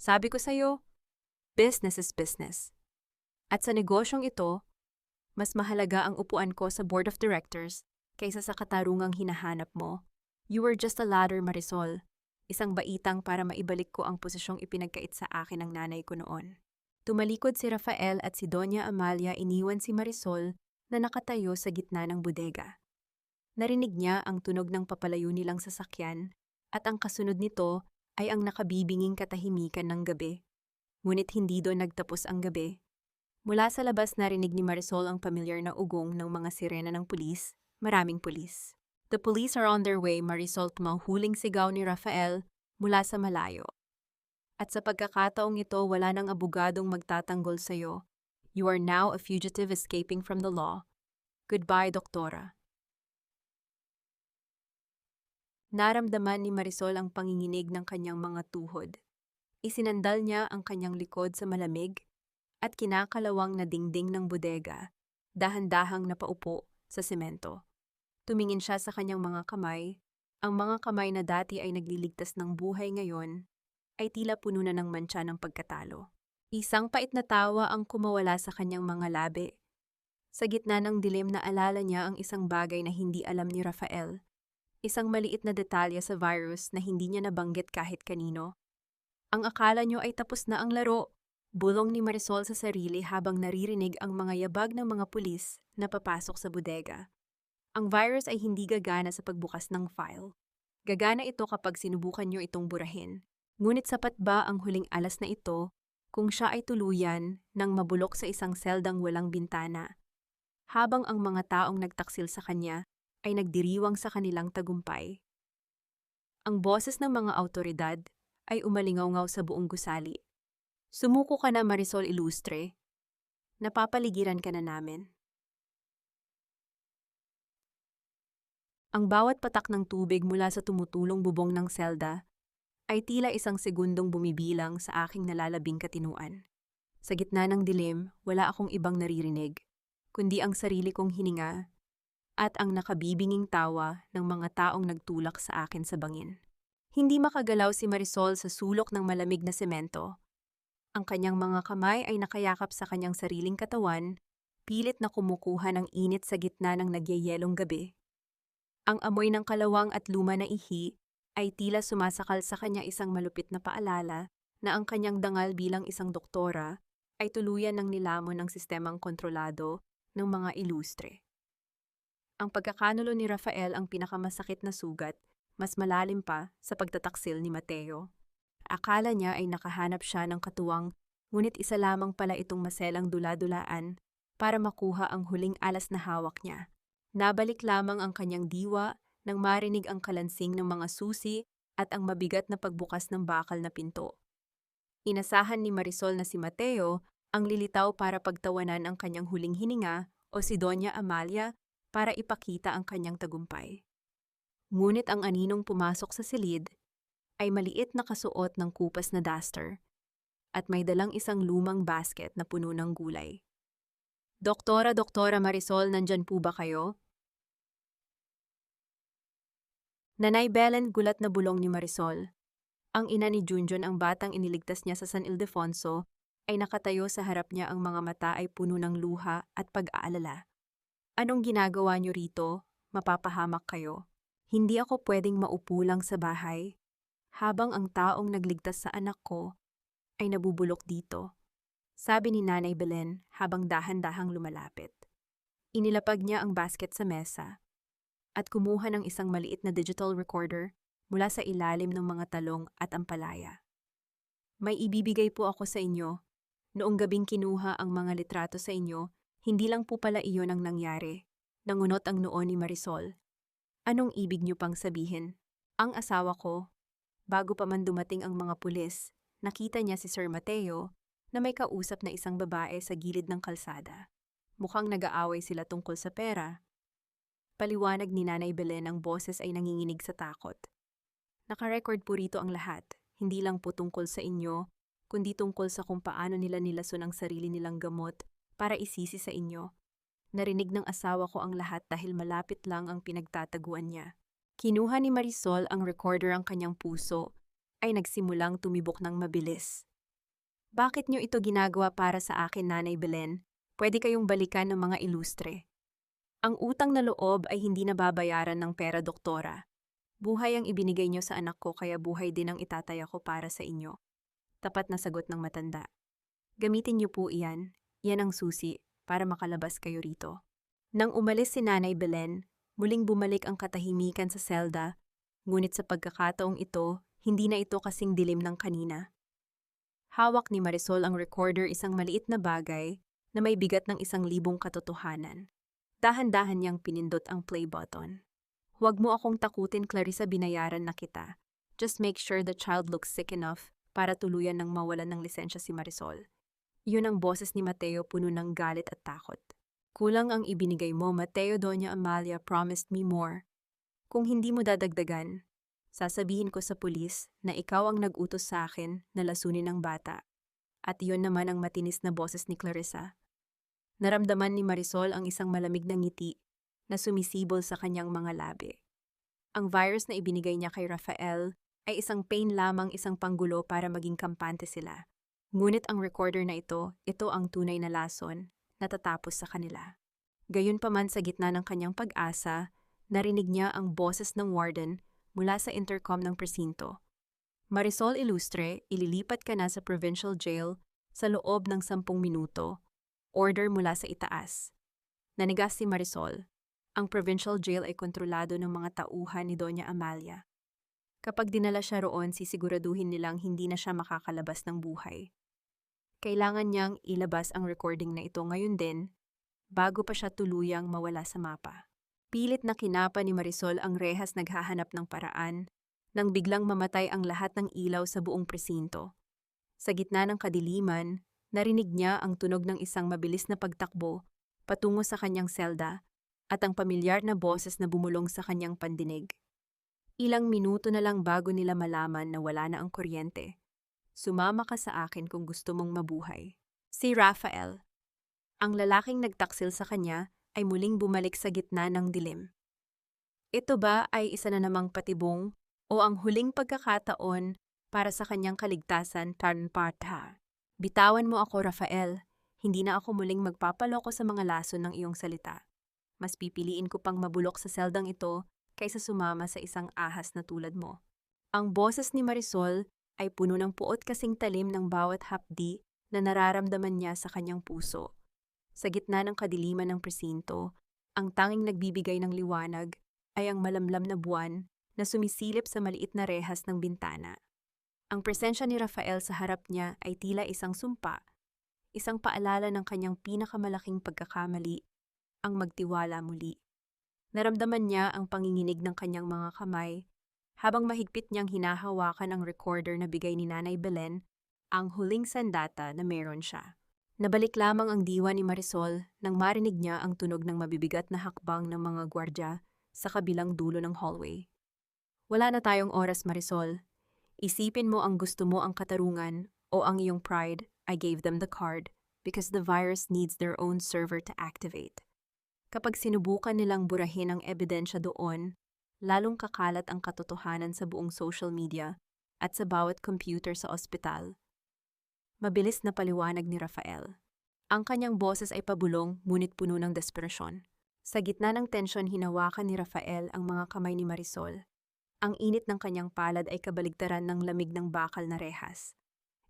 Sabi ko sa iyo, business is business. At sa negosyong ito, mas mahalaga ang upuan ko sa board of directors kaysa sa katarungang hinahanap mo. You were just a ladder, Marisol. Isang baitang para maibalik ko ang posisyong ipinagkait sa akin ng nanay ko noon. Tumalikod si Rafael at si Doña Amalia, iniwan si Marisol na nakatayo sa gitna ng bodega. Narinig niya ang tunog ng papalayo nilang sasakyan at ang kasunod nito ay ang nakabibinging katahimikan ng gabi. Ngunit hindi doon nagtapos ang gabi. Mula sa labas narinig ni Marisol ang pamilyar na ugong ng mga sirena ng pulis, maraming pulis. The police are on their way, Marisol, tumanghuling sigaw ni Rafael mula sa malayo. At sa pagkakataong ito, wala nang abogadong magtatanggol sa iyo. You are now a fugitive escaping from the law. Goodbye, Doktora. Naramdaman ni Marisol ang panginginig ng kanyang mga tuhod. Isinandal niya ang kanyang likod sa malamig at kinakalawang na dingding ng bodega, dahan-dahang napaupo sa semento. Tumingin siya sa kanyang mga kamay. Ang mga kamay na dati ay nagliligtas ng buhay ngayon ay tila puno na ng mantsa ng pagkatalo. Isang pait na tawa ang kumawala sa kanyang mga labi. Sa gitna ng dilim, naalala niya ang isang bagay na hindi alam ni Rafael. Isang maliit na detalye sa virus na hindi niya nabanggit kahit kanino. Ang akala niyo ay tapos na ang laro. Bulong ni Marisol sa sarili habang naririnig ang mga yabag ng mga pulis na papasok sa bodega. Ang virus ay hindi gagana sa pagbukas ng file. Gagana ito kapag sinubukan niyo itong burahin. Ngunit sapat ba ang huling alas na ito kung siya ay tuluyan nang mabulok sa isang seldang walang bintana, habang ang mga taong nagtaksil sa kanya ay nagdiriwang sa kanilang tagumpay? Ang boses ng mga awtoridad ay umalingaw-ngaw sa buong gusali. Sumuko ka na, Marisol Ilustre. Napapaligiran ka na namin. Ang bawat patak ng tubig mula sa tumutulong bubong ng selda ay tila isang segundong bumibilang sa aking nalalabing katinuan. Sa gitna ng dilim, wala akong ibang naririnig, kundi ang sarili kong hininga at ang nakabibinging tawa ng mga taong nagtulak sa akin sa bangin. Hindi makagalaw si Marisol sa sulok ng malamig na semento. Ang kanyang mga kamay ay nakayakap sa kanyang sariling katawan, pilit na kumukuha ng init sa gitna ng nagyayelong gabi. Ang amoy ng kalawang at luma na ihi ay tila sumasakal sa kanya, isang malupit na paalala na ang kanyang dangal bilang isang doktora ay tuluyan ng nilamon ng sistemang kontrolado ng mga ilustre. Ang pagkakanulo ni Rafael ang pinakamasakit na sugat, mas malalim pa sa pagtataksil ni Mateo. Akala niya ay nakahanap siya ng katuwang, ngunit isa lamang pala itong maselang dula-dulaan para makuha ang huling alas na hawak niya. Nabalik lamang ang kanyang diwa nang marinig ang kalansing ng mga susi at ang mabigat na pagbukas ng bakal na pinto. Inasahan ni Marisol na si Mateo ang lilitaw para pagtawanan ang kanyang huling hininga, o si Doña Amalia para ipakita ang kanyang tagumpay. Ngunit ang aninong pumasok sa silid ay maliit na kasuot ng kupas na duster at may dalang isang lumang basket na puno ng gulay. Doktora Marisol, nandyan po ba kayo? Nanay Belen, gulat na bulong ni Marisol. Ang ina ni Junjun, ang batang iniligtas niya sa San Ildefonso, ay nakatayo sa harap niya, ang mga mata ay puno ng luha at pag-aalala. Anong ginagawa niyo rito? Mapapahamak kayo. Hindi ako pwedeng maupo lang sa bahay habang ang taong nagligtas sa anak ko ay nabubulok dito, sabi ni Nanay Belen habang dahan-dahang lumalapit. Inilapag niya ang basket sa mesa at kumuha ng isang maliit na digital recorder mula sa ilalim ng mga talong at ampalaya. May ibibigay po ako sa inyo. Noong gabing kinuha ang mga litrato sa inyo, hindi lang po pala iyon ang nangyari. Nangunot ang noo ni Marisol. Anong ibig niyo pang sabihin? Ang asawa ko, bago pa man dumating ang mga pulis, nakita niya si Sir Mateo na may kausap na isang babae sa gilid ng kalsada. Mukhang nag-aaway sila tungkol sa pera. Paliwanag ni Nanay Belen, ang boses ay nanginginig sa takot. Nakarecord po rito ang lahat, hindi lang po tungkol sa inyo, kundi tungkol sa kung paano nila nilason ang sarili nilang gamot para isisi sa inyo. Narinig ng asawa ko ang lahat dahil malapit lang ang pinagtataguan niya. Kinuha ni Marisol ang recorder ang kanyang puso, ay nagsimulang tumibok ng mabilis. Bakit niyo ito ginagawa para sa akin, Nanay Belen? Pwede kayong balikan ng mga ilustre. Ang utang na loob ay hindi nababayaran ng pera, doktora. Buhay ang ibinigay niyo sa anak ko kaya buhay din ang itataya ko para sa inyo. Tapat na sagot ng matanda. Gamitin niyo po iyan, yan ang susi, para makalabas kayo rito. Nang umalis si Nanay Belen, muling bumalik ang katahimikan sa selda, ngunit sa pagkakataong ito, hindi na ito kasing dilim ng kanina. Hawak ni Marisol ang recorder, isang maliit na bagay na may bigat ng 1,000 katotohanan. Dahan-dahan niyang pinindot ang play button. Huwag mo akong takutin, Clarissa, binayaran na kita. Just make sure the child looks sick enough para tuluyan ng mawalan ng lisensya si Marisol. Yun ang boses ni Mateo, puno ng galit at takot. Kulang ang ibinigay mo, Mateo. Doña Amalia promised me more. Kung hindi mo dadagdagan, sasabihin ko sa pulis na ikaw ang nag-utos sa akin na lasunin ang bata. At iyon naman ang matinis na boses ni Clarissa. Naramdaman ni Marisol ang isang malamig na ngiti na sumisibol sa kanyang mga labi. Ang virus na ibinigay niya kay Rafael ay isang pain lamang, isang panggulo para maging kampante sila. Ngunit ang recorder na ito ang tunay na lason na tatapos sa kanila. Gayunpaman, sa gitna ng kanyang pag-asa, narinig niya ang boses ng warden mula sa intercom ng presinto. Marisol Ilustre, ililipat ka na sa provincial jail sa loob ng 10 minuto. Order mula sa itaas. Nanigas si Marisol. Ang provincial jail ay kontrolado ng mga tauhan ni Doña Amalia. Kapag dinala siya roon, sisiguraduhin nilang hindi na siya makakalabas ng buhay. Kailangan niyang ilabas ang recording na ito ngayon din, bago pa siya tuluyang mawala sa mapa. Pilit na kinapa ni Marisol ang rehas, naghahanap ng paraan, nang biglang mamatay ang lahat ng ilaw sa buong presinto. Sa gitna ng kadiliman, narinig niya ang tunog ng isang mabilis na pagtakbo patungo sa kanyang selda at ang pamilyar na boses na bumulong sa kanyang pandinig. Ilang minuto na lang bago nila malaman na wala na ang kuryente. Sumama ka sa akin kung gusto mong mabuhay. Si Rafael, ang lalaking nagtaksil sa kanya, ay muling bumalik sa gitna ng dilim. Ito ba ay isa na namang patibong o ang huling pagkakataon para sa kanyang kaligtasan? Tarnpartha. Bitawan mo ako, Rafael. Hindi na ako muling magpapaloko sa mga lason ng iyong salita. Mas pipiliin ko pang mabulok sa seldang ito kaysa sumama sa isang ahas na tulad mo. Ang boses ni Marisol ay puno ng puot, kasing talim ng bawat hapdi na nararamdaman niya sa kanyang puso. Sa gitna ng kadiliman ng presinto, ang tanging nagbibigay ng liwanag ay ang malamlam na buwan na sumisilip sa maliit na rehas ng bintana. Ang presensya ni Rafael sa harap niya ay tila isang sumpa, isang paalala ng kanyang pinakamalaking pagkakamali, ang magtiwala muli. Naramdaman niya ang panginginig ng kanyang mga kamay habang mahigpit niyang hinahawakan ang recorder na bigay ni Nanay Belen, ang huling sandata na meron siya. Nabalik lamang ang diwa ni Marisol nang marinig niya ang tunog ng mabibigat na hakbang ng mga gwardya sa kabilang dulo ng hallway. Wala na tayong oras, Marisol. Isipin mo ang gusto mo, ang katarungan o ang iyong pride. I gave them the card because the virus needs their own server to activate. Kapag sinubukan nilang burahin ang ebidensya doon, lalong kakalat ang katotohanan sa buong social media at sa bawat computer sa ospital. Mabilis na paliwanag ni Rafael. Ang kanyang boses ay pabulong, ngunit puno ng desperasyon. Sa gitna ng tensyon, hinawakan ni Rafael ang mga kamay ni Marisol. Ang init ng kanyang palad ay kabaligtaran ng lamig ng bakal na rehas.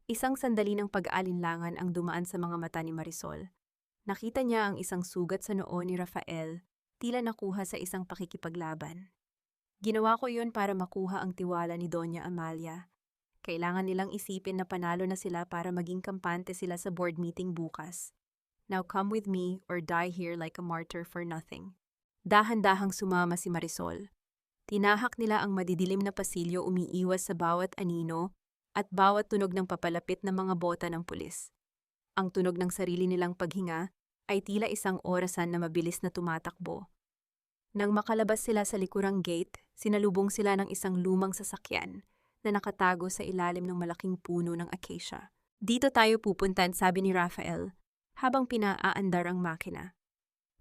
Isang sandali ng pag-aalinlangan ang dumaan sa mga mata ni Marisol. Nakita niya ang isang sugat sa noo ni Rafael, tila nakuha sa isang pakikipaglaban. Ginawa ko iyon para makuha ang tiwala ni Doña Amalia. Kailangan nilang isipin na panalo na sila para maging kampante sila sa board meeting bukas. Now come with me or die here like a martyr for nothing. Dahan-dahang sumama si Marisol. Tinahak nila ang madidilim na pasilyo, umiiwas sa bawat anino at bawat tunog ng papalapit na mga bota ng pulis. Ang tunog ng sarili nilang paghinga ay tila isang orasan na mabilis na tumatakbo. Nang makalabas sila sa likurang gate, Sinalubong sila ng isang lumang sasakyan na nakatago sa ilalim ng malaking puno ng acacia. Dito tayo pupuntan, sabi ni Rafael, habang pinaaandar ang makina.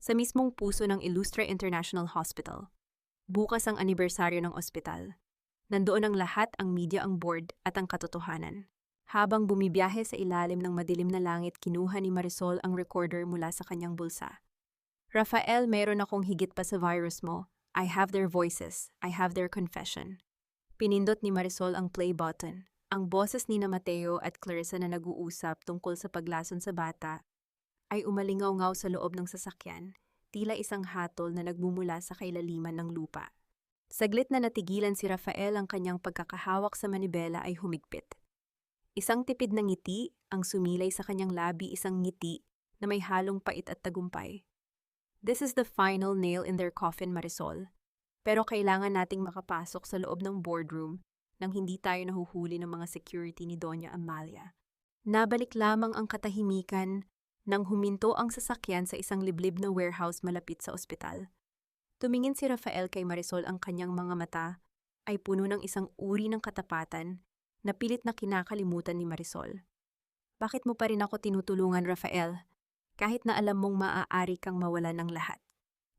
Sa mismong puso ng Illustre International Hospital. Bukas ang anibersaryo ng ospital. Nandoon ang lahat, ang media, ang board at ang katotohanan. Habang bumibiyahe sa ilalim ng madilim na langit, kinuha ni Marisol ang recorder mula sa kanyang bulsa. Rafael, meron akong higit pa sa virus mo. I have their voices. I have their confession. Pinindot ni Marisol ang play button. Ang boses ni Mateo at Clarissa na nag-uusap tungkol sa paglason sa bata ay umalingaw-ngaw sa loob ng sasakyan, tila isang hatol na nagmumula sa kailaliman ng lupa. Saglit na natigilan si Rafael, ang kanyang pagkakahawak sa manibela ay humigpit. Isang tipid na ngiti ang sumilay sa kanyang labi, isang ngiti na may halong pait at tagumpay. This is the final nail in their coffin, Marisol. Pero kailangan nating makapasok sa loob ng boardroom nang hindi tayo nahuhuli ng mga security ni Doña Amalia. Nabalik lamang ang katahimikan nang huminto ang sasakyan sa isang liblib na warehouse malapit sa ospital. Tumingin si Rafael kay Marisol, ang kanyang mga mata ay puno ng isang uri ng katapatan na pilit na kinakalimutan ni Marisol. Bakit mo pa rin ako tinutulungan, Rafael? Kahit na alam mong maaari kang mawalan ng lahat.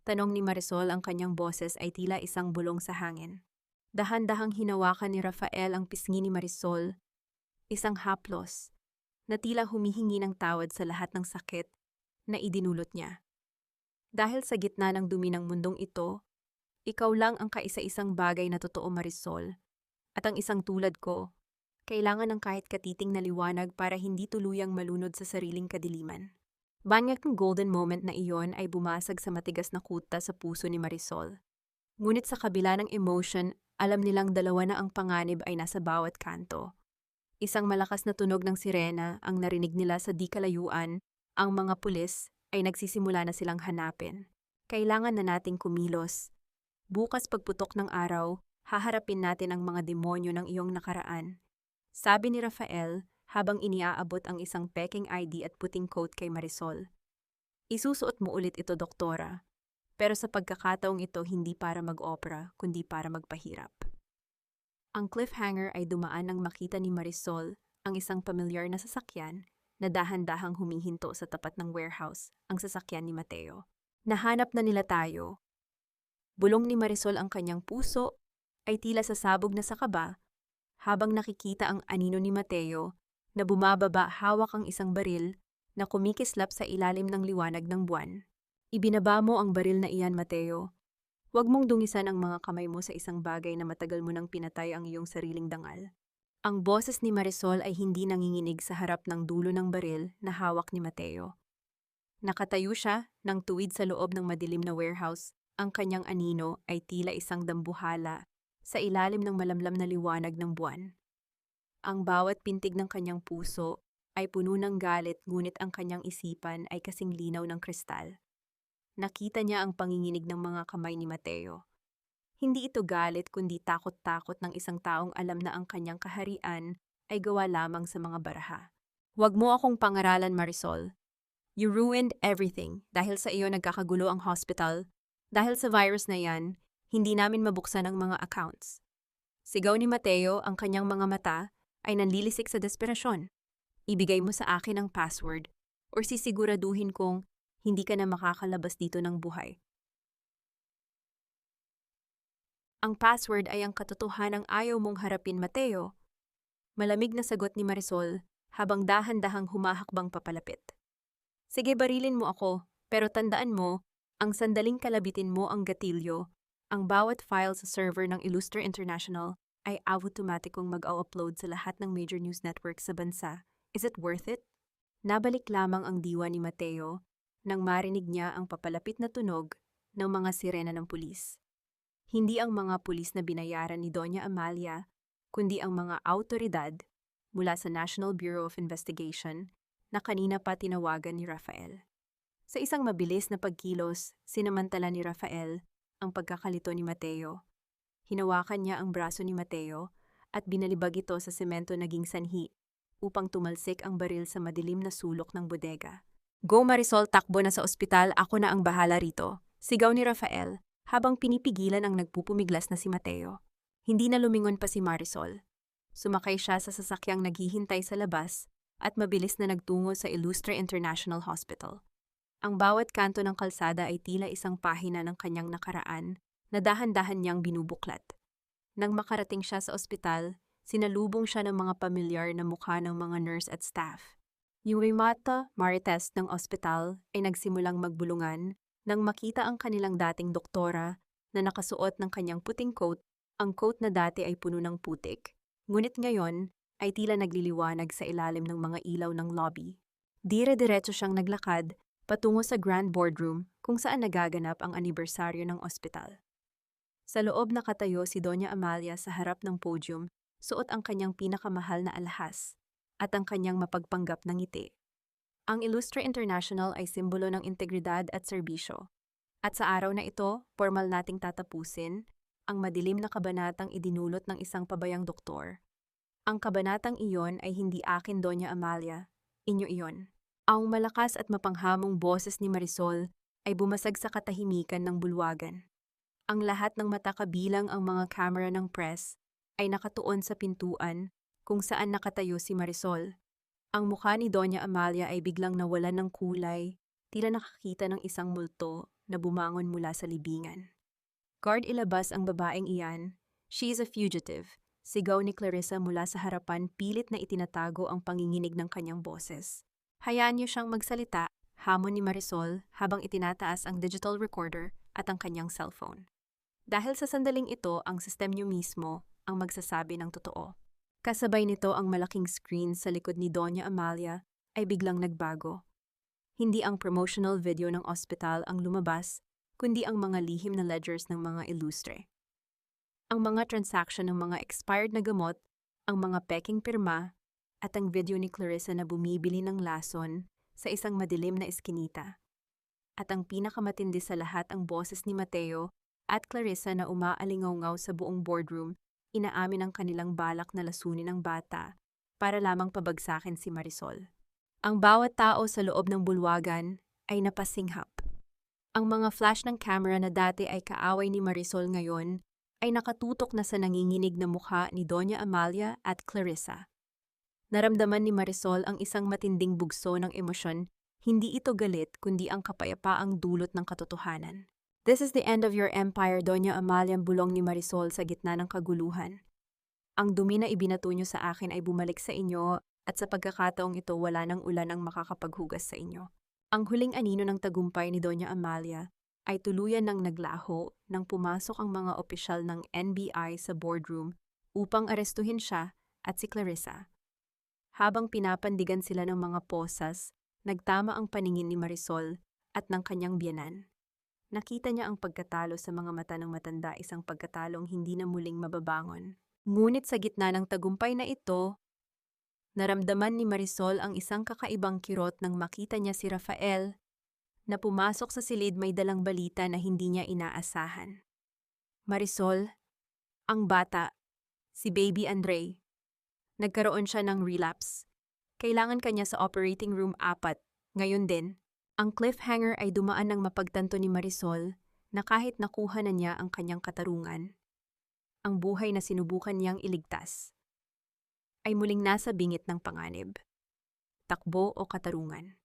Tanong ni Marisol, ang kanyang boses ay tila isang bulong sa hangin. Dahan-dahang hinawakan ni Rafael ang pisngi ni Marisol, isang haplos, na tila humihingi ng tawad sa lahat ng sakit na idinulot niya. Dahil sa gitna ng dumi ng mundong ito, ikaw lang ang kaisa-isang bagay na totoo, Marisol. At ang isang tulad ko, kailangan ng kahit katiting na liwanag para hindi tuluyang malunod sa sariling kadiliman. Banyak ng golden moment na iyon ay bumasag sa matigas na kuta sa puso ni Marisol. Ngunit sa kabila ng emotion, alam nilang dalawa na ang panganib ay nasa bawat kanto. Isang malakas na tunog ng sirena ang narinig nila sa di kalayuan. Ang mga pulis ay nagsisimula na silang hanapin. Kailangan na nating kumilos. Bukas pagputok ng araw, haharapin natin ang mga demonyo ng iyong nakaraan. Sabi ni Rafael habang iniaabot ang isang peking ID at puting coat kay Marisol. Isusuot mo ulit ito, doktora. Pero sa pagkakataong ito, hindi para mag-opera, kundi para magpahirap. Ang cliffhanger ay dumaan nang makita ni Marisol ang isang pamilyar na sasakyan na dahan-dahang humihinto sa tapat ng warehouse, ang sasakyan ni Mateo. Nahanap na nila tayo. Bulong ni Marisol, ang kanyang puso ay tila sasabog na sa kaba habang nakikita ang anino ni Mateo na bumababa, hawak ang isang baril na kumikislap sa ilalim ng liwanag ng buwan. Ibinaba mo ang baril na iyan, Mateo. Huwag mong dungisan ang mga kamay mo sa isang bagay na matagal mo nang pinatay ang iyong sariling dangal. Ang boses ni Marisol ay hindi nanginginig sa harap ng dulo ng baril na hawak ni Mateo. Nakatayo siya nang tuwid sa loob ng madilim na warehouse. Ang kanyang anino ay tila isang dambuhala sa ilalim ng malamlam na liwanag ng buwan. Ang bawat pintig ng kanyang puso ay puno ng galit, ngunit ang kanyang isipan ay kasing linaw ng kristal. Nakita niya ang panginginig ng mga kamay ni Mateo. Hindi ito galit kundi takot-takot ng isang taong alam na ang kanyang kaharian ay gawa lamang sa mga baraha. Huwag mo akong pangaralan, Marisol. You ruined everything. Dahil sa iyo nagkakagulo ang hospital. Dahil sa virus na yan, hindi namin mabuksan ang mga accounts. Sigaw ni Mateo, ang kanyang mga mata ay nanlilisik sa desperasyon. Ibigay mo sa akin ang password or sisiguraduhin kong hindi ka na makakalabas dito ng buhay. Ang password ay ang katotohanang ayaw mong harapin, Mateo. Malamig na sagot ni Marisol habang dahan-dahang humahakbang papalapit. Sige, barilin mo ako, pero tandaan mo, ang sandaling kalabitin mo ang gatilyo, ang bawat file sa server ng Illustre International ay automatikong mag-upload sa lahat ng major news networks sa bansa. Is it worth it? Nabalik lamang ang diwa ni Mateo nang marinig niya ang papalapit na tunog ng mga sirena ng pulis. Hindi ang mga pulis na binayaran ni Doña Amalia, kundi ang mga awtoridad mula sa National Bureau of Investigation na kanina pa tinawagan ni Rafael. Sa isang mabilis na pagkilos, sinamantala ni Rafael ang pagkakalito ni Mateo. Hinawakan niya ang braso ni Mateo at binalibag ito sa semento naging sanhi upang tumalsik ang baril sa madilim na sulok ng bodega. Go, Marisol, takbo na sa ospital, ako na ang bahala rito. Sigaw ni Rafael habang pinipigilan ang nagpupumiglas na si Mateo. Hindi na lumingon pa si Marisol. Sumakay siya sa sasakyang naghihintay sa labas at mabilis na nagtungo sa Ilustre International Hospital. Ang bawat kanto ng kalsada ay tila isang pahina ng kanyang nakaraan na dahan-dahan niyang binubuklat. Nang makarating siya sa ospital, sinalubong siya ng mga pamilyar na mukha ng mga nurse at staff. Yung Mata Marites ng ospital ay nagsimulang magbulungan nang makita ang kanilang dating doktora na nakasuot ng kanyang puting coat. Ang coat na dati ay puno ng putik, ngunit ngayon ay tila nagliliwanag sa ilalim ng mga ilaw ng lobby. Dire-diretso siyang naglakad patungo sa grand boardroom kung saan nagaganap ang anibersaryo ng ospital. Sa loob nakatayo si Doña Amalia sa harap ng podium, suot ang kanyang pinakamahal na alahas at ang kanyang mapagpanggap na ngiti. Ang Ilustre International ay simbolo ng integridad at serbisyo. At sa araw na ito, formal nating tatapusin ang madilim na kabanatang idinulot ng isang pabayang doktor. Ang kabanatang iyon ay hindi akin, Doña Amalia, inyo iyon. Ang malakas at mapanghamong boses ni Marisol ay bumasag sa katahimikan ng bulwagan. Ang lahat ng mata kabilang ang mga kamera ng press ay nakatuon sa pintuan kung saan nakatayo si Marisol. Ang mukha ni Doña Amalia ay biglang nawalan ng kulay, tila nakakita ng isang multo na bumangon mula sa libingan. Guard, ilabas ang babaeng iyan. She is a fugitive. Sigaw ni Clarissa mula sa harapan, pilit na itinatago ang panginginig ng kanyang boses. Hayaan niyo siyang magsalita, hamon ni Marisol habang itinataas ang digital recorder at ang kanyang cellphone. Dahil sa sandaling ito, ang sistem niyo mismo ang magsasabi ng totoo. Kasabay nito ang malaking screen sa likod ni Doña Amalia ay biglang nagbago. Hindi ang promotional video ng ospital ang lumabas, kundi ang mga lihim na ledgers ng mga Ilustre. Ang mga transaction ng mga expired na gamot, ang mga peking pirma, at ang video ni Clarissa na bumibili ng lason sa isang madilim na eskinita. At ang pinakamatindi sa lahat, ang boses ni Mateo at Clarissa na umaalingaw-ngaw sa buong boardroom, inaamin ang kanilang balak na lasunin ang bata para lamang pabagsakin si Marisol. Ang bawat tao sa loob ng bulwagan ay napasinghap. Ang mga flash ng camera na dati ay kaaway ni Marisol ngayon ay nakatutok na sa nanginginig na mukha ni Doña Amalia at Clarissa. Naramdaman ni Marisol ang isang matinding bugso ng emosyon, hindi ito galit kundi ang kapayapaang dulot ng katotohanan. This is the end of your empire, Doña Amalia, bulong ni Marisol sa gitna ng kaguluhan. Ang dumi na ibinato niyo sa akin ay bumalik sa inyo at sa pagkakataong ito wala nang ulan ang makakapaghugas sa inyo. Ang huling anino ng tagumpay ni Doña Amalia ay tuluyan ng naglaho nang pumasok ang mga opisyal ng NBI sa boardroom upang arestuhin siya at si Clarissa. Habang pinapandigan sila ng mga posas, nagtama ang paningin ni Marisol at ng kanyang biyenan. Nakita niya ang pagkatalo sa mga mata ng matanda, isang pagkatalong hindi na muling mababangon. Ngunit sa gitna ng tagumpay na ito, naramdaman ni Marisol ang isang kakaibang kirot nang makita niya si Rafael na pumasok sa silid may dalang balita na hindi niya inaasahan. Marisol, ang bata, si Baby Andre. Nagkaroon siya ng relapse. Kailangan kanya sa operating room 4. Ngayon din, ang cliffhanger ay dumaan ng mapagtanto ni Marisol na kahit nakuha na niya ang kanyang katarungan, ang buhay na sinubukan niyang iligtas ay muling nasa bingit ng panganib, takbo o katarungan.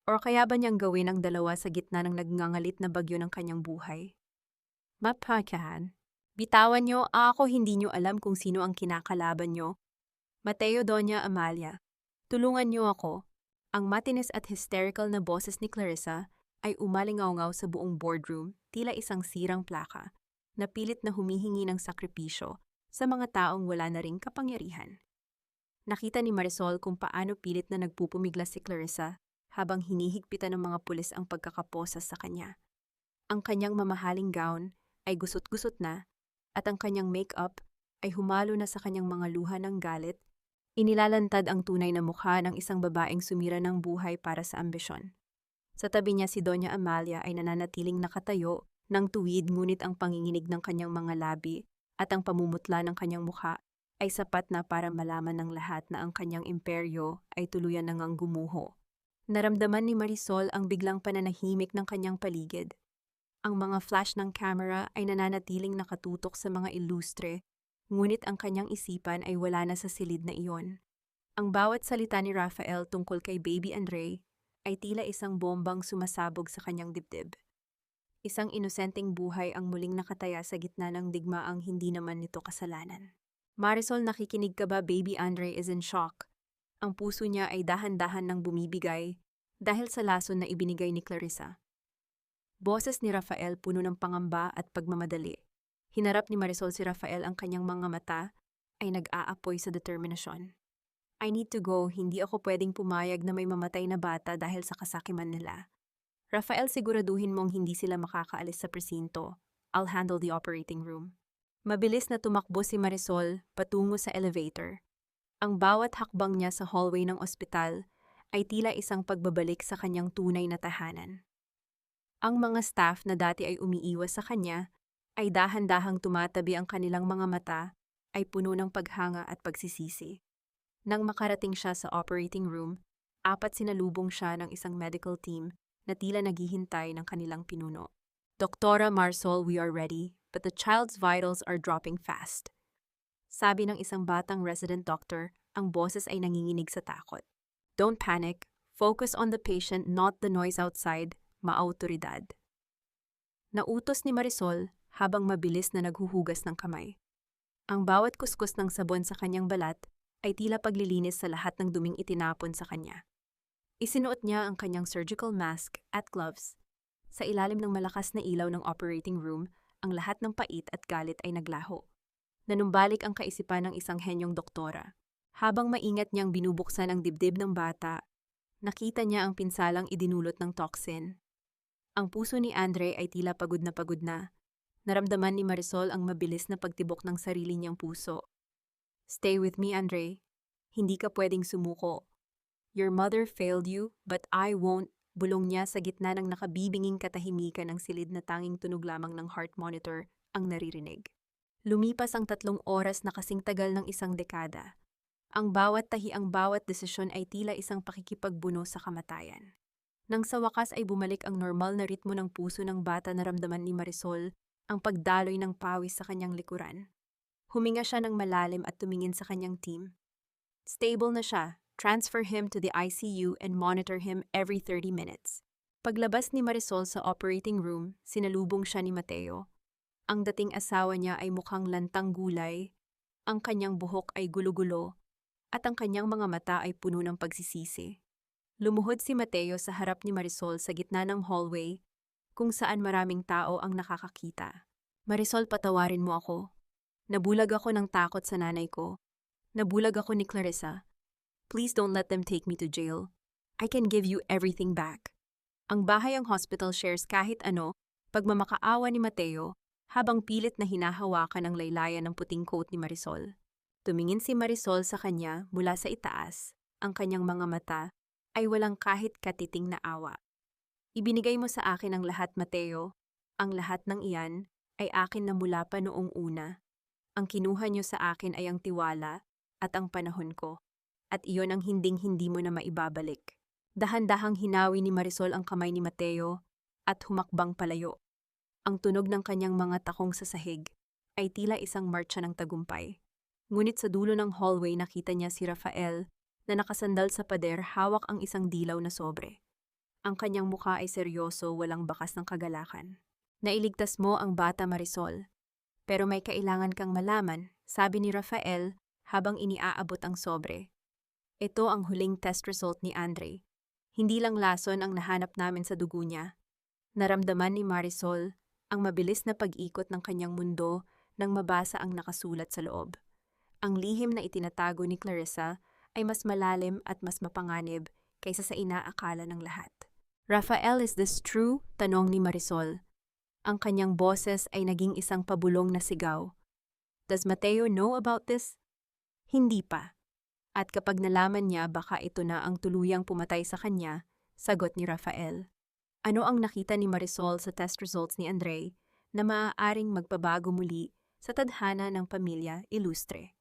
O kaya ba niyang gawin ang dalawa sa gitna ng nagngangalit na bagyo ng kanyang buhay? Mapakahan, bitawan niyo, ako hindi niyo alam kung sino ang kinakalaban niyo. Mateo, Doña Amalia, tulungan niyo ako. Ang matinis at hysterical na boses ni Clarissa ay umalingaw-ngaw sa buong boardroom, tila isang sirang plaka, na pilit na humihingi ng sakripisyo sa mga taong wala na ring kapangyarihan. Nakita ni Marisol kung paano pilit na nagpupumiglas si Clarissa habang hinihigpitan ng mga pulis ang pagkakaposas sa kanya. Ang kanyang mamahaling gown ay gusot-gusot na at ang kanyang make-up ay humalo na sa kanyang mga luha ng galit. Inilalantad ang tunay na mukha ng isang babaeng sumira ng buhay para sa ambisyon. Sa tabi niya si Doña Amalia ay nananatiling nakatayo ng tuwid, ngunit ang panginginig ng kanyang mga labi at ang pamumutla ng kanyang mukha ay sapat na para malaman ng lahat na ang kanyang imperyo ay tuluyan nang gumuho. Naramdaman ni Marisol ang biglang pananahimik ng kanyang paligid. Ang mga flash ng camera ay nananatiling nakatutok sa mga ilustre, ngunit ang kanyang isipan ay wala na sa silid na iyon. Ang bawat salita ni Rafael tungkol kay Baby Andre ay tila isang bombang sumasabog sa kanyang dibdib. Isang inosenteng buhay ang muling nakataya sa gitna ng digmaang hindi naman nito kasalanan. Marisol, nakikinig ka ba? Baby Andre is in shock. Ang puso niya ay dahan-dahan nang bumibigay dahil sa lason na ibinigay ni Clarissa. Boses ni Rafael puno ng pangamba at pagmamadali. Hinarap ni Marisol si Rafael, ang kanyang mga mata ay nag-aapoy sa determinasyon. I need to go, hindi ako pwedeng pumayag na may mamatay na bata dahil sa kasakiman nila. Rafael, siguraduhin mong hindi sila makakaalis sa presinto. I'll handle the operating room. Mabilis na tumakbo si Marisol patungo sa elevator. Ang bawat hakbang niya sa hallway ng ospital ay tila isang pagbabalik sa kanyang tunay na tahanan. Ang mga staff na dati ay umiiwas sa kanya ay dahan-dahang tumatabi, ang kanilang mga mata ay puno ng paghanga at pagsisisi. Nang makarating siya sa operating room, 4 sinalubong siya ng isang medical team na tila naghihintay ng kanilang pinuno. Doktora Marisol, we are ready, but the child's vitals are dropping fast. Sabi ng isang batang resident doctor, ang boses ay nanginginig sa takot. Don't panic, focus on the patient, not the noise outside. Maautoridad. Nautos ni Marisol habang mabilis na naghuhugas ng kamay. Ang bawat kuskus ng sabon sa kanyang balat ay tila paglilinis sa lahat ng duming itinapon sa kanya. Isinuot niya ang kanyang surgical mask at gloves. Sa ilalim ng malakas na ilaw ng operating room, ang lahat ng pait at galit ay naglaho. Nanumbalik ang kaisipan ng isang henyong doktora. Habang maingat niyang binubuksan ang dibdib ng bata, nakita niya ang pinsalang idinulot ng toxin. Ang puso ni Andre ay tila pagod na pagod na. Naramdaman ni Marisol ang mabilis na pagtibok ng sarili niyang puso. Stay with me, Andre. Hindi ka pwedeng sumuko. Your mother failed you, but I won't. Bulong niya sa gitna ng nakabibinging katahimikan, ng silid na tanging tunog lamang ng heart monitor ang naririnig. Lumipas ang 3 oras na kasing tagal ng isang dekada. Ang bawat tahi, ang bawat desisyon ay tila isang pakikipagbuno sa kamatayan. Nang sa wakas ay bumalik ang normal na ritmo ng puso ng bata, naramdaman ni Marisol ang pagdaloy ng pawis sa kanyang likuran. Huminga siya ng malalim at tumingin sa kanyang team. Stable na siya. Transfer him to the ICU and monitor him every 30 minutes. Paglabas ni Marisol sa operating room, sinalubong siya ni Mateo. Ang dating asawa niya ay mukhang lantang gulay, ang kanyang buhok ay gulo-gulo, at ang kanyang mga mata ay puno ng pagsisisi. Lumuhod si Mateo sa harap ni Marisol sa gitna ng hallway, kung saan maraming tao ang nakakakita. Marisol, patawarin mo ako. Nabulag ako ng takot sa nanay ko. Nabulag ako ni Clarissa. Please don't let them take me to jail. I can give you everything back. Ang bahay ang hospital shares, kahit ano, pagmamakaawa ni Mateo, habang pilit na hinahawakan ang laylayan ng puting coat ni Marisol. Tumingin si Marisol sa kanya mula sa itaas, ang kanyang mga mata ay walang kahit katiting na awa. Ibinigay mo sa akin ang lahat, Mateo. Ang lahat ng iyan ay akin na mula pa noong una. Ang kinuha niyo sa akin ay ang tiwala at ang panahon ko. At iyon ang hinding-hindi mo na maibabalik. Dahan-dahang hinawi ni Marisol ang kamay ni Mateo at humakbang palayo. Ang tunog ng kanyang mga takong sa sahig ay tila isang marcha ng tagumpay. Ngunit sa dulo ng hallway nakita niya si Rafael na nakasandal sa pader, hawak ang isang dilaw na sobre. Ang kanyang mukha ay seryoso, walang bakas ng kagalakan. Nailigtas mo ang bata, Marisol. Pero may kailangan kang malaman, sabi ni Rafael habang iniaabot ang sobre. Ito ang huling test result ni Andre. Hindi lang lason ang nahanap namin sa dugo niya. Naramdaman ni Marisol ang mabilis na pag-ikot ng kanyang mundo nang mabasa ang nakasulat sa loob. Ang lihim na itinatago ni Clarissa ay mas malalim at mas mapanganib kaysa sa inaakala ng lahat. Rafael, is this true? Tanong ni Marisol. Ang kanyang boses ay naging isang pabulong na sigaw. Does Mateo know about this? Hindi pa. At kapag nalaman niya, baka ito na ang tuluyang pumatay sa kanya, sagot ni Rafael. Ano ang nakita ni Marisol sa test results ni Andre na maaaring magpabago muli sa tadhana ng pamilya Ilustre?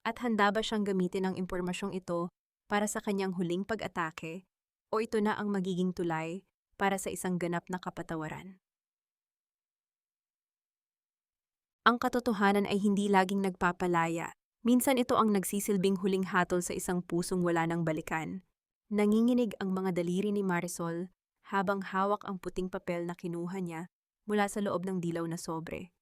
At handa ba siyang gamitin ang impormasyong ito para sa kanyang huling pag-atake, o ito na ang magiging tulay para sa isang ganap na kapatawaran? Ang katotohanan ay hindi laging nagpapalaya. Minsan ito ang nagsisilbing huling hatol sa isang pusong wala nang balikan. Nanginginig ang mga daliri ni Marisol habang hawak ang puting papel na kinuha niya mula sa loob ng dilaw na sobre.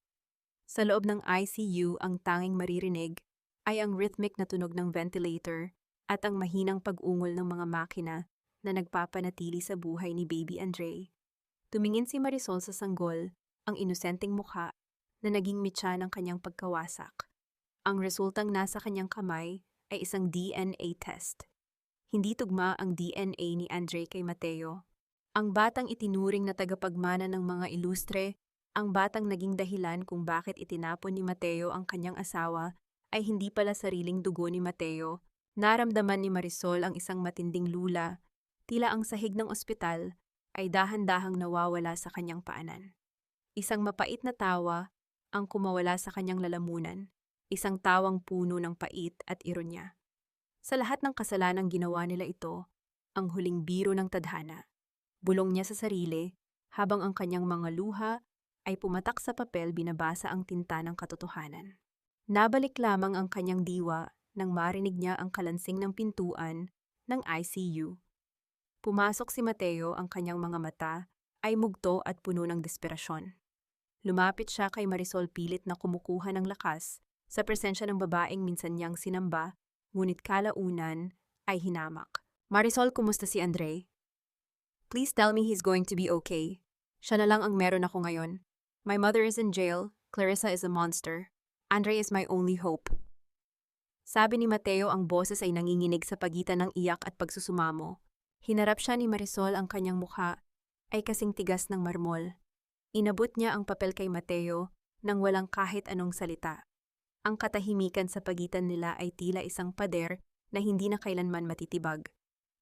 Sa loob ng ICU, ang tanging maririnig ay ang rhythmic na tunog ng ventilator at ang mahinang pag-ungol ng mga makina na nagpapanatili sa buhay ni Baby Andre. Tumingin si Marisol sa sanggol, ang inosenteng mukha na naging mitya ng kanyang pagkawasak. Ang resultang nasa kanyang kamay ay isang DNA test. Hindi tugma ang DNA ni Andre kay Mateo. Ang batang itinuring na tagapagmana ng mga ilustre, ang batang naging dahilan kung bakit itinapon ni Mateo ang kanyang asawa, ay hindi pala sariling dugo ni Mateo. Naramdaman ni Marisol ang isang matinding lula, tila ang sahig ng ospital ay dahan-dahang nawawala sa kanyang paanan. Isang mapait na tawa ang kumawala sa kanyang lalamunan, isang tawang puno ng pait at ironya. Sa lahat ng kasalanang ginawa nila ito, ang huling biro ng tadhana. Bulong niya sa sarili, habang ang kanyang mga luha ay pumatak sa papel binabasa ang tinta ng katotohanan. Nabalik lamang ang kanyang diwa nang marinig niya ang kalansing ng pintuan ng ICU. Pumasok si Mateo, ang kanyang mga mata ay mugto at puno ng desperasyon. Lumapit siya kay Marisol pilit na kumukuha ng lakas sa presensya ng babaeng minsan niyang sinamba, ngunit kalaunan ay hinamak. Marisol, kumusta si Andre? Please tell me he's going to be okay. Siya na lang ang meron ako ngayon. My mother is in jail, Clarissa is a monster. Andre is my only hope. Sabi ni Mateo, ang boses ay nanginginig sa pagitan ng iyak at pagsusumamo. Hinarap siya ni Marisol, ang kanyang mukha ay kasing tigas ng marmol. Inabot niya ang papel kay Mateo nang walang kahit anong salita. Ang katahimikan sa pagitan nila ay tila isang pader na hindi na kailanman matitibag.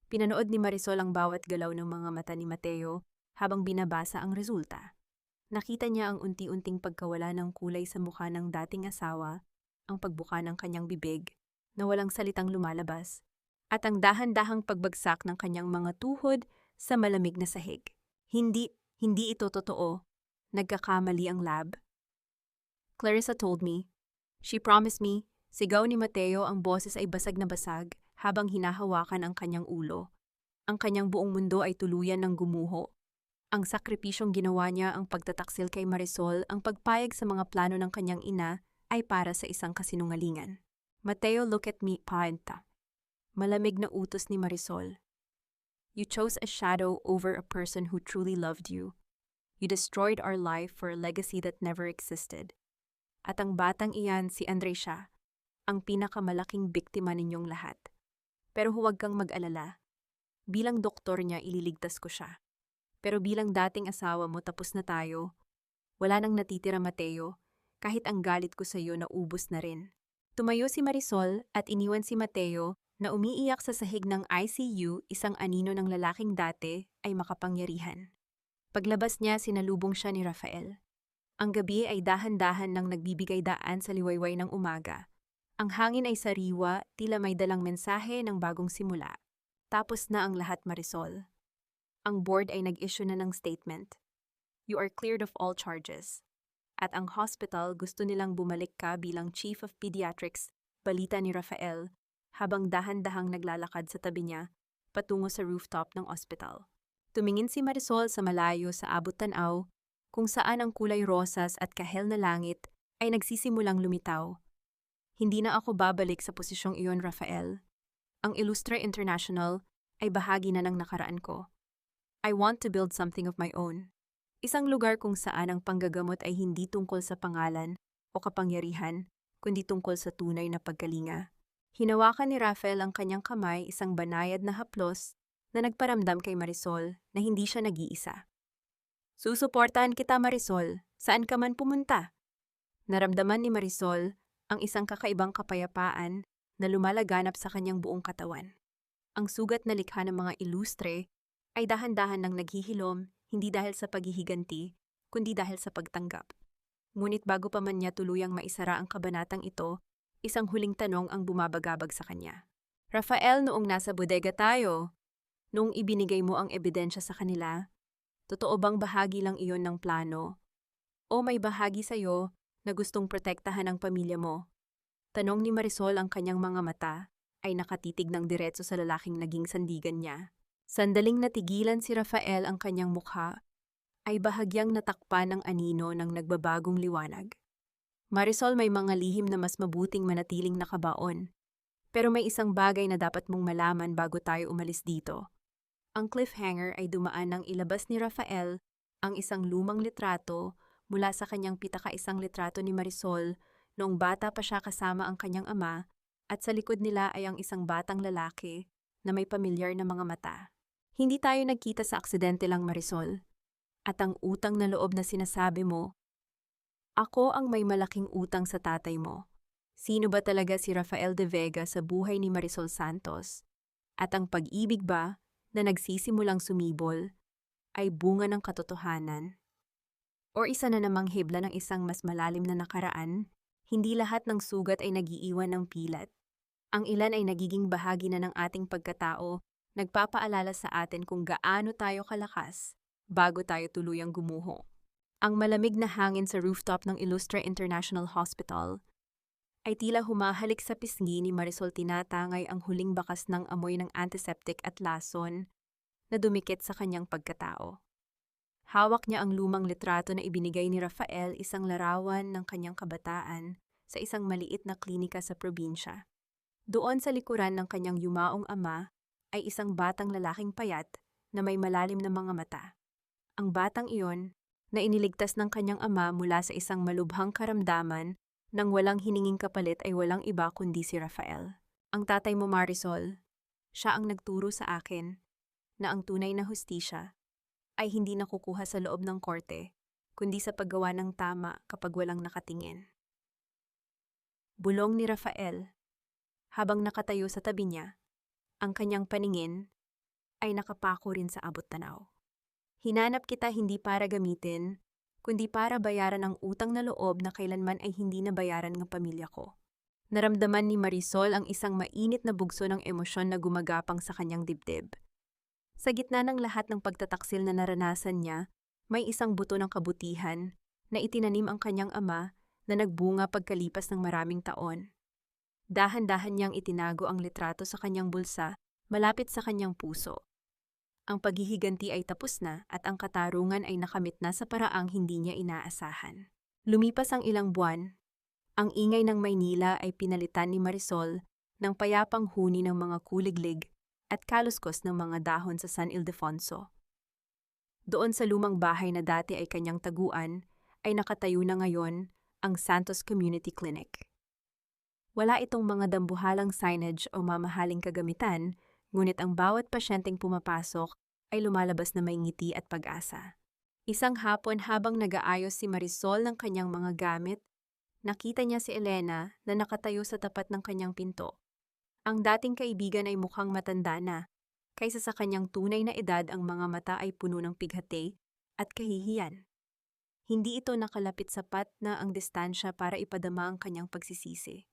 Pinanood ni Marisol ang bawat galaw ng mga mata ni Mateo habang binabasa ang resulta. Nakita niya ang unti-unting pagkawala ng kulay sa mukha ng dating asawa, ang pagbuka ng kanyang bibig na walang salitang lumalabas, at ang dahan-dahang pagbagsak ng kanyang mga tuhod sa malamig na sahig. Hindi ito totoo. Nagkakamali ang lab. Clarissa told me. She promised me. Sigaw ni Mateo, ang boses ay basag na basag habang hinahawakan ang kanyang ulo. Ang kanyang buong mundo ay tuluyan ng gumuho. Ang sakripisyong ginawa niya, ang pagtataksil kay Marisol, ang pagpayag sa mga plano ng kanyang ina ay para sa isang kasinungalingan. Mateo, look at me, paenta. Malamig na utos ni Marisol. You chose a shadow over a person who truly loved you. You destroyed our life for a legacy that never existed. At ang batang iyan, si Andre siya, ang pinakamalaking biktima ninyong lahat. Pero huwag kang mag-alala. Bilang doktor niya, ililigtas ko siya. Pero bilang dating asawa mo, tapos na tayo. Wala nang natitira, Mateo. Kahit ang galit ko sa iyo, naubos na rin. Tumayo si Marisol at iniwan si Mateo na umiiyak sa sahig ng ICU, isang anino ng lalaking dati ay makapangyarihan. Paglabas niya, sinalubong siya ni Rafael. Ang gabi ay dahan-dahan nang nagbibigay daan sa liwayway ng umaga. Ang hangin ay sariwa, tila may dalang mensahe ng bagong simula. Tapos na ang lahat, Marisol. Ang board ay nag-issue na ng statement. You are cleared of all charges. At ang hospital, gusto nilang bumalik ka bilang Chief of Pediatrics, balita ni Rafael, habang dahan-dahang naglalakad sa tabi niya patungo sa rooftop ng ospital. Tumingin si Marisol sa malayo sa abot tanaw, kung saan ang kulay rosas at kahel na langit ay nagsisimulang lumitaw. Hindi na ako babalik sa posisyong iyon, Rafael. Ang Illustre International ay bahagi na ng nakaraan ko. I want to build something of my own. Isang lugar kung saan ang panggagamot ay hindi tungkol sa pangalan o kapangyarihan, kundi tungkol sa tunay na pagkalinga. Hinawakan ni Rafael ang kanyang kamay, isang banayad na haplos na nagparamdam kay Marisol na hindi siya nag-iisa. Susuportahan kita, Marisol, saan ka man pumunta. Naramdaman ni Marisol ang isang kakaibang kapayapaan na lumalaganap sa kanyang buong katawan. Ang sugat na likha ng mga ilustre ay dahan-dahan nang naghihilom, hindi dahil sa paghihiganti, kundi dahil sa pagtanggap. Ngunit bago pa man niya tuluyang maisara ang kabanatang ito, isang huling tanong ang bumabagabag sa kanya. Rafael, noong nasa bodega tayo, noong ibinigay mo ang ebidensya sa kanila, totoo bang bahagi lang iyon ng plano? O may bahagi sa'yo na gustong protektahan ang pamilya mo. Tanong ni Marisol, ang kanyang mga mata ay nakatitig ng diretso sa lalaking naging sandigan niya. Sandaling natigilan si Rafael, ang kanyang mukha ay bahagyang natakpan ng anino ng nagbabagong liwanag. Marisol, may mga lihim na mas mabuting manatiling nakabaon. Pero may isang bagay na dapat mong malaman bago tayo umalis dito. Ang cliffhanger ay dumaan nang ilabas ni Rafael ang isang lumang litrato mula sa kanyang pitaka, isang litrato ni Marisol noong bata pa siya kasama ang kanyang ama, at sa likod nila ay ang isang batang lalaki na may pamilyar na mga mata. Hindi tayo nagkita sa aksidente lang, Marisol. At ang utang na loob na sinasabi mo, ako ang may malaking utang sa tatay mo. Sino ba talaga si Rafael de Vega sa buhay ni Marisol Santos? At ang pag-ibig ba na nagsisimulang sumibol ay bunga ng katotohanan? O isa na namang hibla ng isang mas malalim na nakaraan? Hindi lahat ng sugat ay nagiiwan ng pilat. Ang ilan ay nagiging bahagi na ng ating pagkatao, nagpapaalala sa atin kung gaano tayo kalakas bago tayo tuluyang gumuho. Ang malamig na hangin sa rooftop ng Illustre International Hospital ay tila humahalik sa pisngi ni Marisol. Tinatangay ang huling bakas ng amoy ng antiseptic at lason na dumikit sa kanyang pagkatao. Hawak niya ang lumang litrato na ibinigay ni Rafael, isang larawan ng kanyang kabataan sa isang maliit na klinika sa probinsya. Doon sa likuran ng kanyang yumaong ama ay isang batang lalaking payat na may malalim na mga mata. Ang batang iyon na iniligtas ng kanyang ama mula sa isang malubhang karamdaman nang walang hininging kapalit ay walang iba kundi si Rafael. Ang tatay mo, Marisol, siya ang nagturo sa akin na ang tunay na hustisya ay hindi nakukuha sa loob ng korte, kundi sa paggawa ng tama kapag walang nakatingin. Bulong ni Rafael habang nakatayo sa tabi niya. Ang kanyang paningin ay nakapako rin sa abot tanaw. Hinanap kita hindi para gamitin, kundi para bayaran ang utang na loob na kailanman ay hindi nabayaran ng pamilya ko. Naramdaman ni Marisol ang isang mainit na bugso ng emosyon na gumagapang sa kanyang dibdib. Sa gitna ng lahat ng pagtataksil na naranasan niya, may isang buto ng kabutihan na itinanim ang kanyang ama na nagbunga pagkalipas ng maraming taon. Dahan-dahan niyang itinago ang litrato sa kanyang bulsa, malapit sa kanyang puso. Ang paghihiganti ay tapos na at ang katarungan ay nakamit na sa paraang hindi niya inaasahan. Lumipas ang ilang buwan, ang ingay ng Maynila ay pinalitan ni Marisol ng payapang huni ng mga kuliglig at kaluskos ng mga dahon sa San Ildefonso. Doon sa lumang bahay na dati ay kanyang taguan, ay nakatayo na ngayon ang Santos Community Clinic. Wala itong mga dambuhalang signage o mamahaling kagamitan, ngunit ang bawat pasyenteng pumapasok ay lumalabas na may ngiti at pag-asa. Isang hapon habang nag-aayos si Marisol ng kanyang mga gamit, nakita niya si Elena na nakatayo sa tapat ng kanyang pinto. Ang dating kaibigan ay mukhang matanda na, kaysa sa kanyang tunay na edad ang mga mata ay puno ng pighati at kahihiyan. Hindi ito nakalapit sapat na ang distansya para ipadama ang kanyang pagsisisi.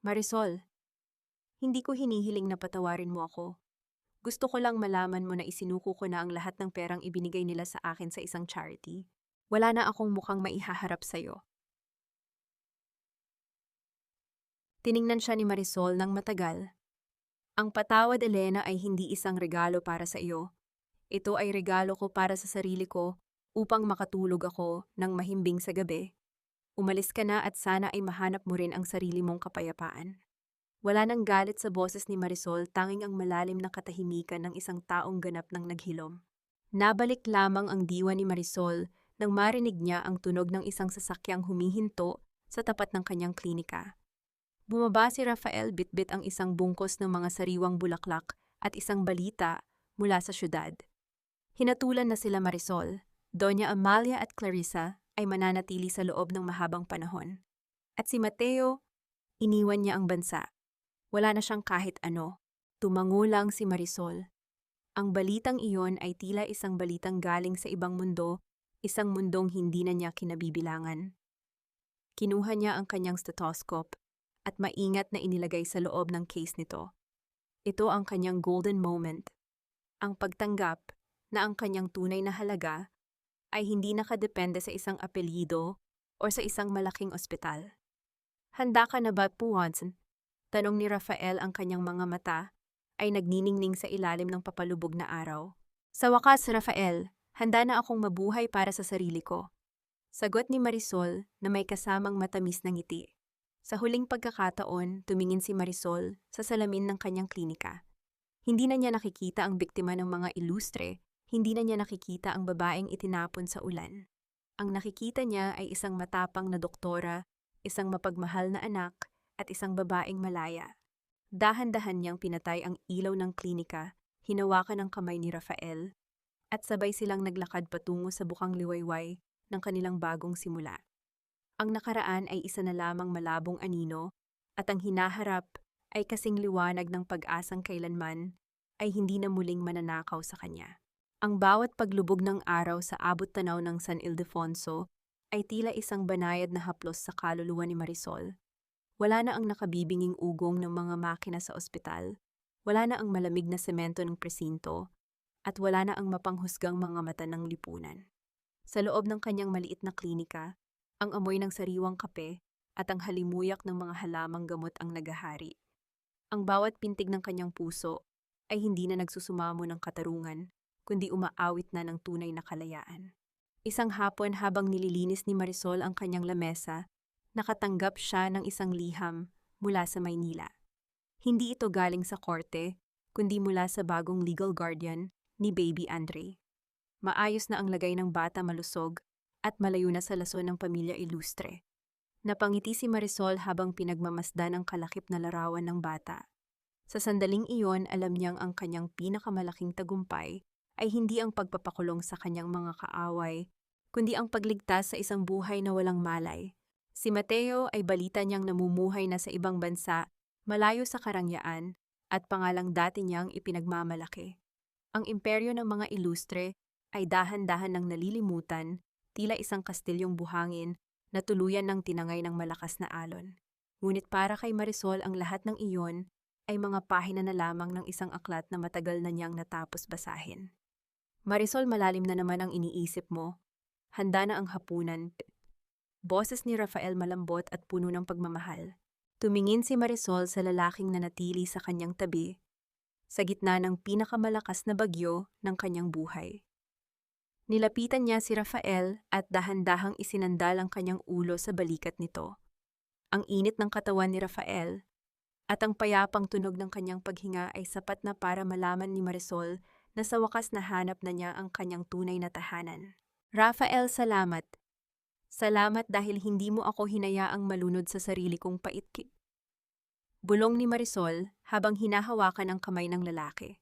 Marisol, hindi ko hinihiling na patawarin mo ako. Gusto ko lang malaman mo na isinuko ko na ang lahat ng perang ibinigay nila sa akin sa isang charity. Wala na akong mukhang maihaharap sa'yo. Tiningnan siya ni Marisol ng matagal. Ang patawad, Elena, ay hindi isang regalo para sa iyo. Ito ay regalo ko para sa sarili ko upang makatulog ako ng mahimbing sa gabi. Umalis ka na at sana ay mahanap mo rin ang sarili mong kapayapaan. Wala nang galit sa boses ni Marisol, tanging ang malalim na katahimikan ng isang taong ganap ng naghilom. Nabalik lamang ang diwa ni Marisol nang marinig niya ang tunog ng isang sasakyang humihinto sa tapat ng kanyang klinika. Bumaba si Rafael, bitbit ang isang bungkos ng mga sariwang bulaklak at isang balita mula sa syudad. Hinatulan na sila Marisol, Doña Amalia at Clarissa ay mananatili sa loob ng mahabang panahon. At si Mateo, iniwan niya ang bansa. Wala na siyang kahit ano. Tumango lang si Marisol. Ang balitang iyon ay tila isang balitang galing sa ibang mundo, isang mundong hindi na niya kinabibilangan. Kinuha niya ang kanyang stethoscope at maingat na inilagay sa loob ng case nito. Ito ang kanyang golden moment. Ang pagtanggap na ang kanyang tunay na halaga ay hindi nakadepende sa isang apelyido o sa isang malaking ospital? Handa ka na ba, Watson? Tanong ni Rafael, ang kanyang mga mata ay nagniningning sa ilalim ng papalubog na araw. Sa wakas, Rafael, handa na akong mabuhay para sa sarili ko. Sagot ni Marisol na may kasamang matamis na ngiti. Sa huling pagkakataon, tumingin si Marisol sa salamin ng kanyang klinika. Hindi na niya nakikita ang biktima ng mga ilustre, hindi na niya nakikita ang babaeng itinapon sa ulan. Ang nakikita niya ay isang matapang na doktora, isang mapagmahal na anak, at isang babaeng malaya. Dahan-dahan niyang pinatay ang ilaw ng klinika, hinawakan ang kamay ni Rafael, at sabay silang naglakad patungo sa bukang liwayway ng kanilang bagong simula. Ang nakaraan ay isa na lamang malabong anino, at ang hinaharap ay kasing liwanag ng pag-asang kailanman ay hindi na muling mananakaw sa kanya. Ang bawat paglubog ng araw sa abot-tanaw ng San Ildefonso ay tila isang banayad na haplos sa kaluluwa ni Marisol. Wala na ang nakabibinging ugong ng mga makina sa ospital, wala na ang malamig na semento ng presinto, at wala na ang mapanghusgang mga mata ng lipunan. Sa loob ng kanyang maliit na klinika, ang amoy ng sariwang kape at ang halimuyak ng mga halamang gamot ang nagahari. Ang bawat pintig ng kanyang puso ay hindi na nagsusumamo ng katarungan, kundi umaawit na ng tunay na kalayaan. Isang hapon habang nililinis ni Marisol ang kanyang lamesa, nakatanggap siya ng isang liham mula sa Maynila. Hindi ito galing sa korte, kundi mula sa bagong legal guardian ni Baby Andre. Maayos na ang lagay ng bata, malusog, at malayo na sa lason ng pamilya ilustre. Napangiti si Marisol habang pinagmamasdan ang kalakip na larawan ng bata. Sa sandaling iyon, alam niyang ang kanyang pinakamalaking tagumpay ay hindi ang pagpapakulong sa kanyang mga kaaway, kundi ang pagligtas sa isang buhay na walang malay. Si Mateo ay balita niyang namumuhay na sa ibang bansa, malayo sa karangyaan, at pangalang dati niyang ipinagmamalaki. Ang imperyo ng mga ilustre ay dahan-dahan nang nalilimutan, tila isang kastilyong buhangin na tuluyan ng tinangay ng malakas na alon. Ngunit para kay Marisol, ang lahat ng iyon ay mga pahina na lamang ng isang aklat na matagal na niyang natapos basahin. Marisol, malalim na naman ang iniisip mo. Handa na ang hapunan. Boses ni Rafael malambot at puno ng pagmamahal. Tumingin si Marisol sa lalaking nanatili sa kanyang tabi, sa gitna ng pinakamalakas na bagyo ng kanyang buhay. Nilapitan niya si Rafael at dahan-dahang isinandal ang kanyang ulo sa balikat nito. Ang init ng katawan ni Rafael at ang payapang tunog ng kanyang paghinga ay sapat na para malaman ni Marisol na sa wakas nahanap na niya ang kanyang tunay na tahanan. Rafael, salamat. Salamat dahil hindi mo ako hinayaang malunod sa sarili kong pait. Bulong ni Marisol habang hinahawakan ang kamay ng lalaki.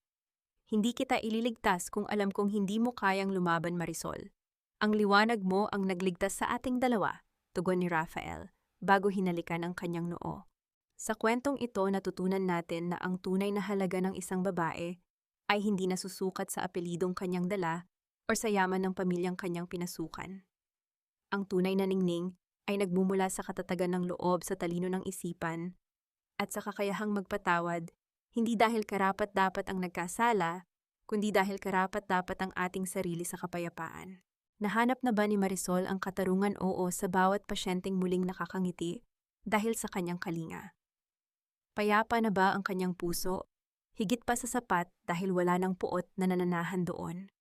Hindi kita ililigtas kung alam kong hindi mo kayang lumaban, Marisol. Ang liwanag mo ang nagligtas sa ating dalawa, tugon ni Rafael, bago hinalikan ang kanyang noo. Sa kwentong ito, natutunan natin na ang tunay na halaga ng isang babae ay hindi nasusukat sa apelidong kanyang dala o sa yaman ng pamilyang kanyang pinasukan. Ang tunay na ningning ay nagmumula sa katatagan ng loob, sa talino ng isipan, at sa kakayahang magpatawad, hindi dahil karapat-dapat ang nagkasala, kundi dahil karapat-dapat ang ating sarili sa kapayapaan. Nahanap na ba ni Marisol ang katarungan, oo, sa bawat pasyenteng muling nakakangiti dahil sa kanyang kalinga? Payapa na ba ang kanyang puso? Higit pa sa sapat dahil wala ng puot na nananahan doon.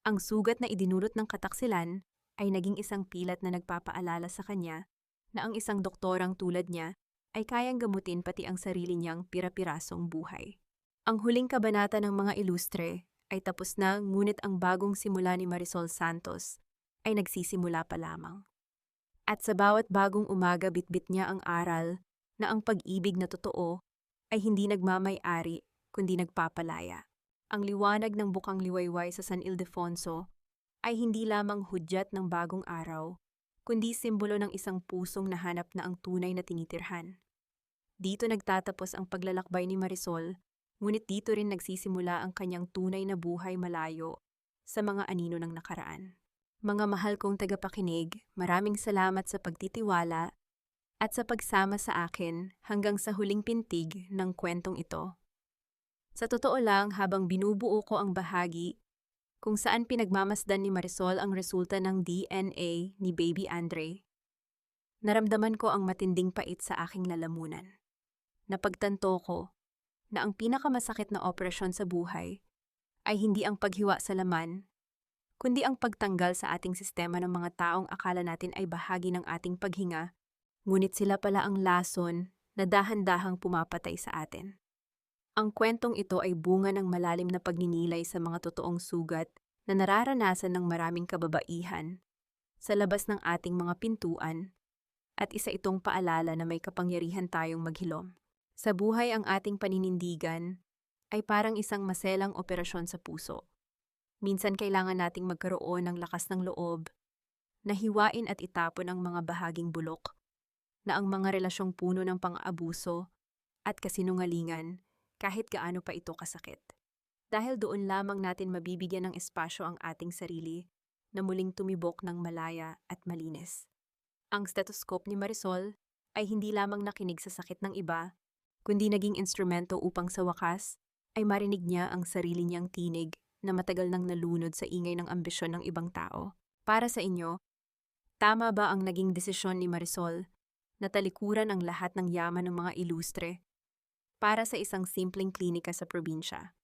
Ang sugat na idinulot ng kataksilan ay naging isang pilat na nagpapaalala sa kanya na ang isang doktorang tulad niya ay kayang gamutin pati ang sarili niyang pira-pirasong buhay. Ang huling kabanata ng mga ilustre ay tapos na, ngunit ang bagong simula ni Marisol Santos ay nagsisimula pa lamang. At sa bawat bagong umaga, bitbit niya ang aral na ang pag-ibig na totoo ay hindi nagmamay-ari kundi nagpapalaya. Ang liwanag ng bukang liwayway sa San Ildefonso ay hindi lamang hudyat ng bagong araw, kundi simbolo ng isang pusong nahanap na ang tunay na tinitirhan. Dito nagtatapos ang paglalakbay ni Marisol, ngunit dito rin nagsisimula ang kanyang tunay na buhay malayo sa mga anino ng nakaraan. Mga mahal kong tagapakinig, maraming salamat sa pagtitiwala at sa pagsama sa akin hanggang sa huling pintig ng kwentong ito. Sa totoo lang, habang binubuo ko ang bahagi kung saan pinagmamasdan ni Marisol ang resulta ng DNA ni Baby Andre, Naramdaman ko ang matinding pait sa aking lalamunan. Napagtanto ko na ang pinakamasakit na operasyon sa buhay ay hindi ang paghiwa sa laman, kundi ang pagtanggal sa ating sistema ng mga taong akala natin ay bahagi ng ating paghinga, ngunit sila pala ang lason na dahan-dahang pumapatay sa atin. Ang kwentong ito ay bunga ng malalim na pagninilay sa mga totoong sugat na nararanasan ng maraming kababaihan sa labas ng ating mga pintuan, at isa itong paalala na may kapangyarihan tayong maghilom. Sa buhay, ang ating paninindigan ay parang isang maselang operasyon sa puso. Minsan kailangan nating magkaroon ng lakas ng loob na hiwain at itapon ang mga bahaging bulok na ang mga relasyong puno ng pang-aabuso at kasinungalingan kahit gaano pa ito kasakit. Dahil doon lamang natin mabibigyan ng espasyo ang ating sarili na muling tumibok ng malaya at malinis. Ang stethoscope ni Marisol ay hindi lamang nakinig sa sakit ng iba, kundi naging instrumento upang sa wakas ay marinig niya ang sarili niyang tinig na matagal nang nalunod sa ingay ng ambisyon ng ibang tao. Para sa inyo, tama ba ang naging desisyon ni Marisol na talikuran ang lahat ng yaman ng mga ilustre para sa isang simpleng klinika sa probinsya?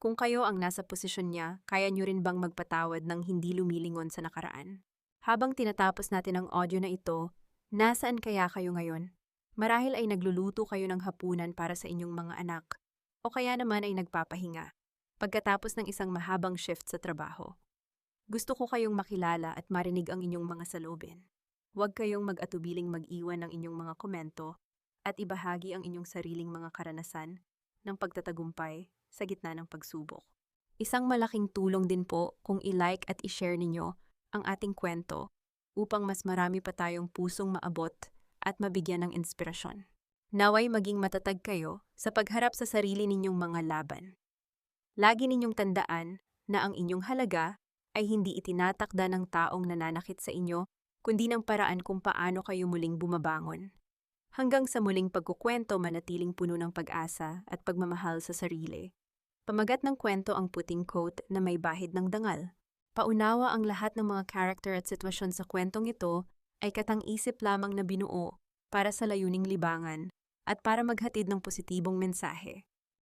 Kung kayo ang nasa posisyon niya, kaya niyo rin bang magpatawad ng hindi lumilingon sa nakaraan? Habang tinatapos natin ang audio na ito, nasaan kaya kayo ngayon? Marahil ay nagluluto kayo ng hapunan para sa inyong mga anak, o kaya naman ay nagpapahinga pagkatapos ng isang mahabang shift sa trabaho. Gusto ko kayong makilala at marinig ang inyong mga saloobin. Huwag kayong mag-atubiling mag-iwan ng inyong mga komento at ibahagi ang inyong sariling mga karanasan ng pagtatagumpay sa gitna ng pagsubok. Isang malaking tulong din po kung i-like at i-share ninyo ang ating kwento upang mas marami pa tayong pusong maabot at mabigyan ng inspirasyon. Naway maging matatag kayo sa pagharap sa sarili ninyong mga laban. Lagi ninyong tandaan na ang inyong halaga ay hindi itinatakda ng taong nananakit sa inyo, kundi ng paraan kung paano kayo muling bumabangon. Hanggang sa muling pagkukwento, manatiling puno ng pag-asa at pagmamahal sa sarili. Pamagat ng kwento ang puting quote na may bahid ng dangal. Paunawa ang lahat ng mga karakter at sitwasyon sa kwentong ito ay katang-isip lamang na binuo para sa layuning libangan at para maghatid ng positibong mensahe.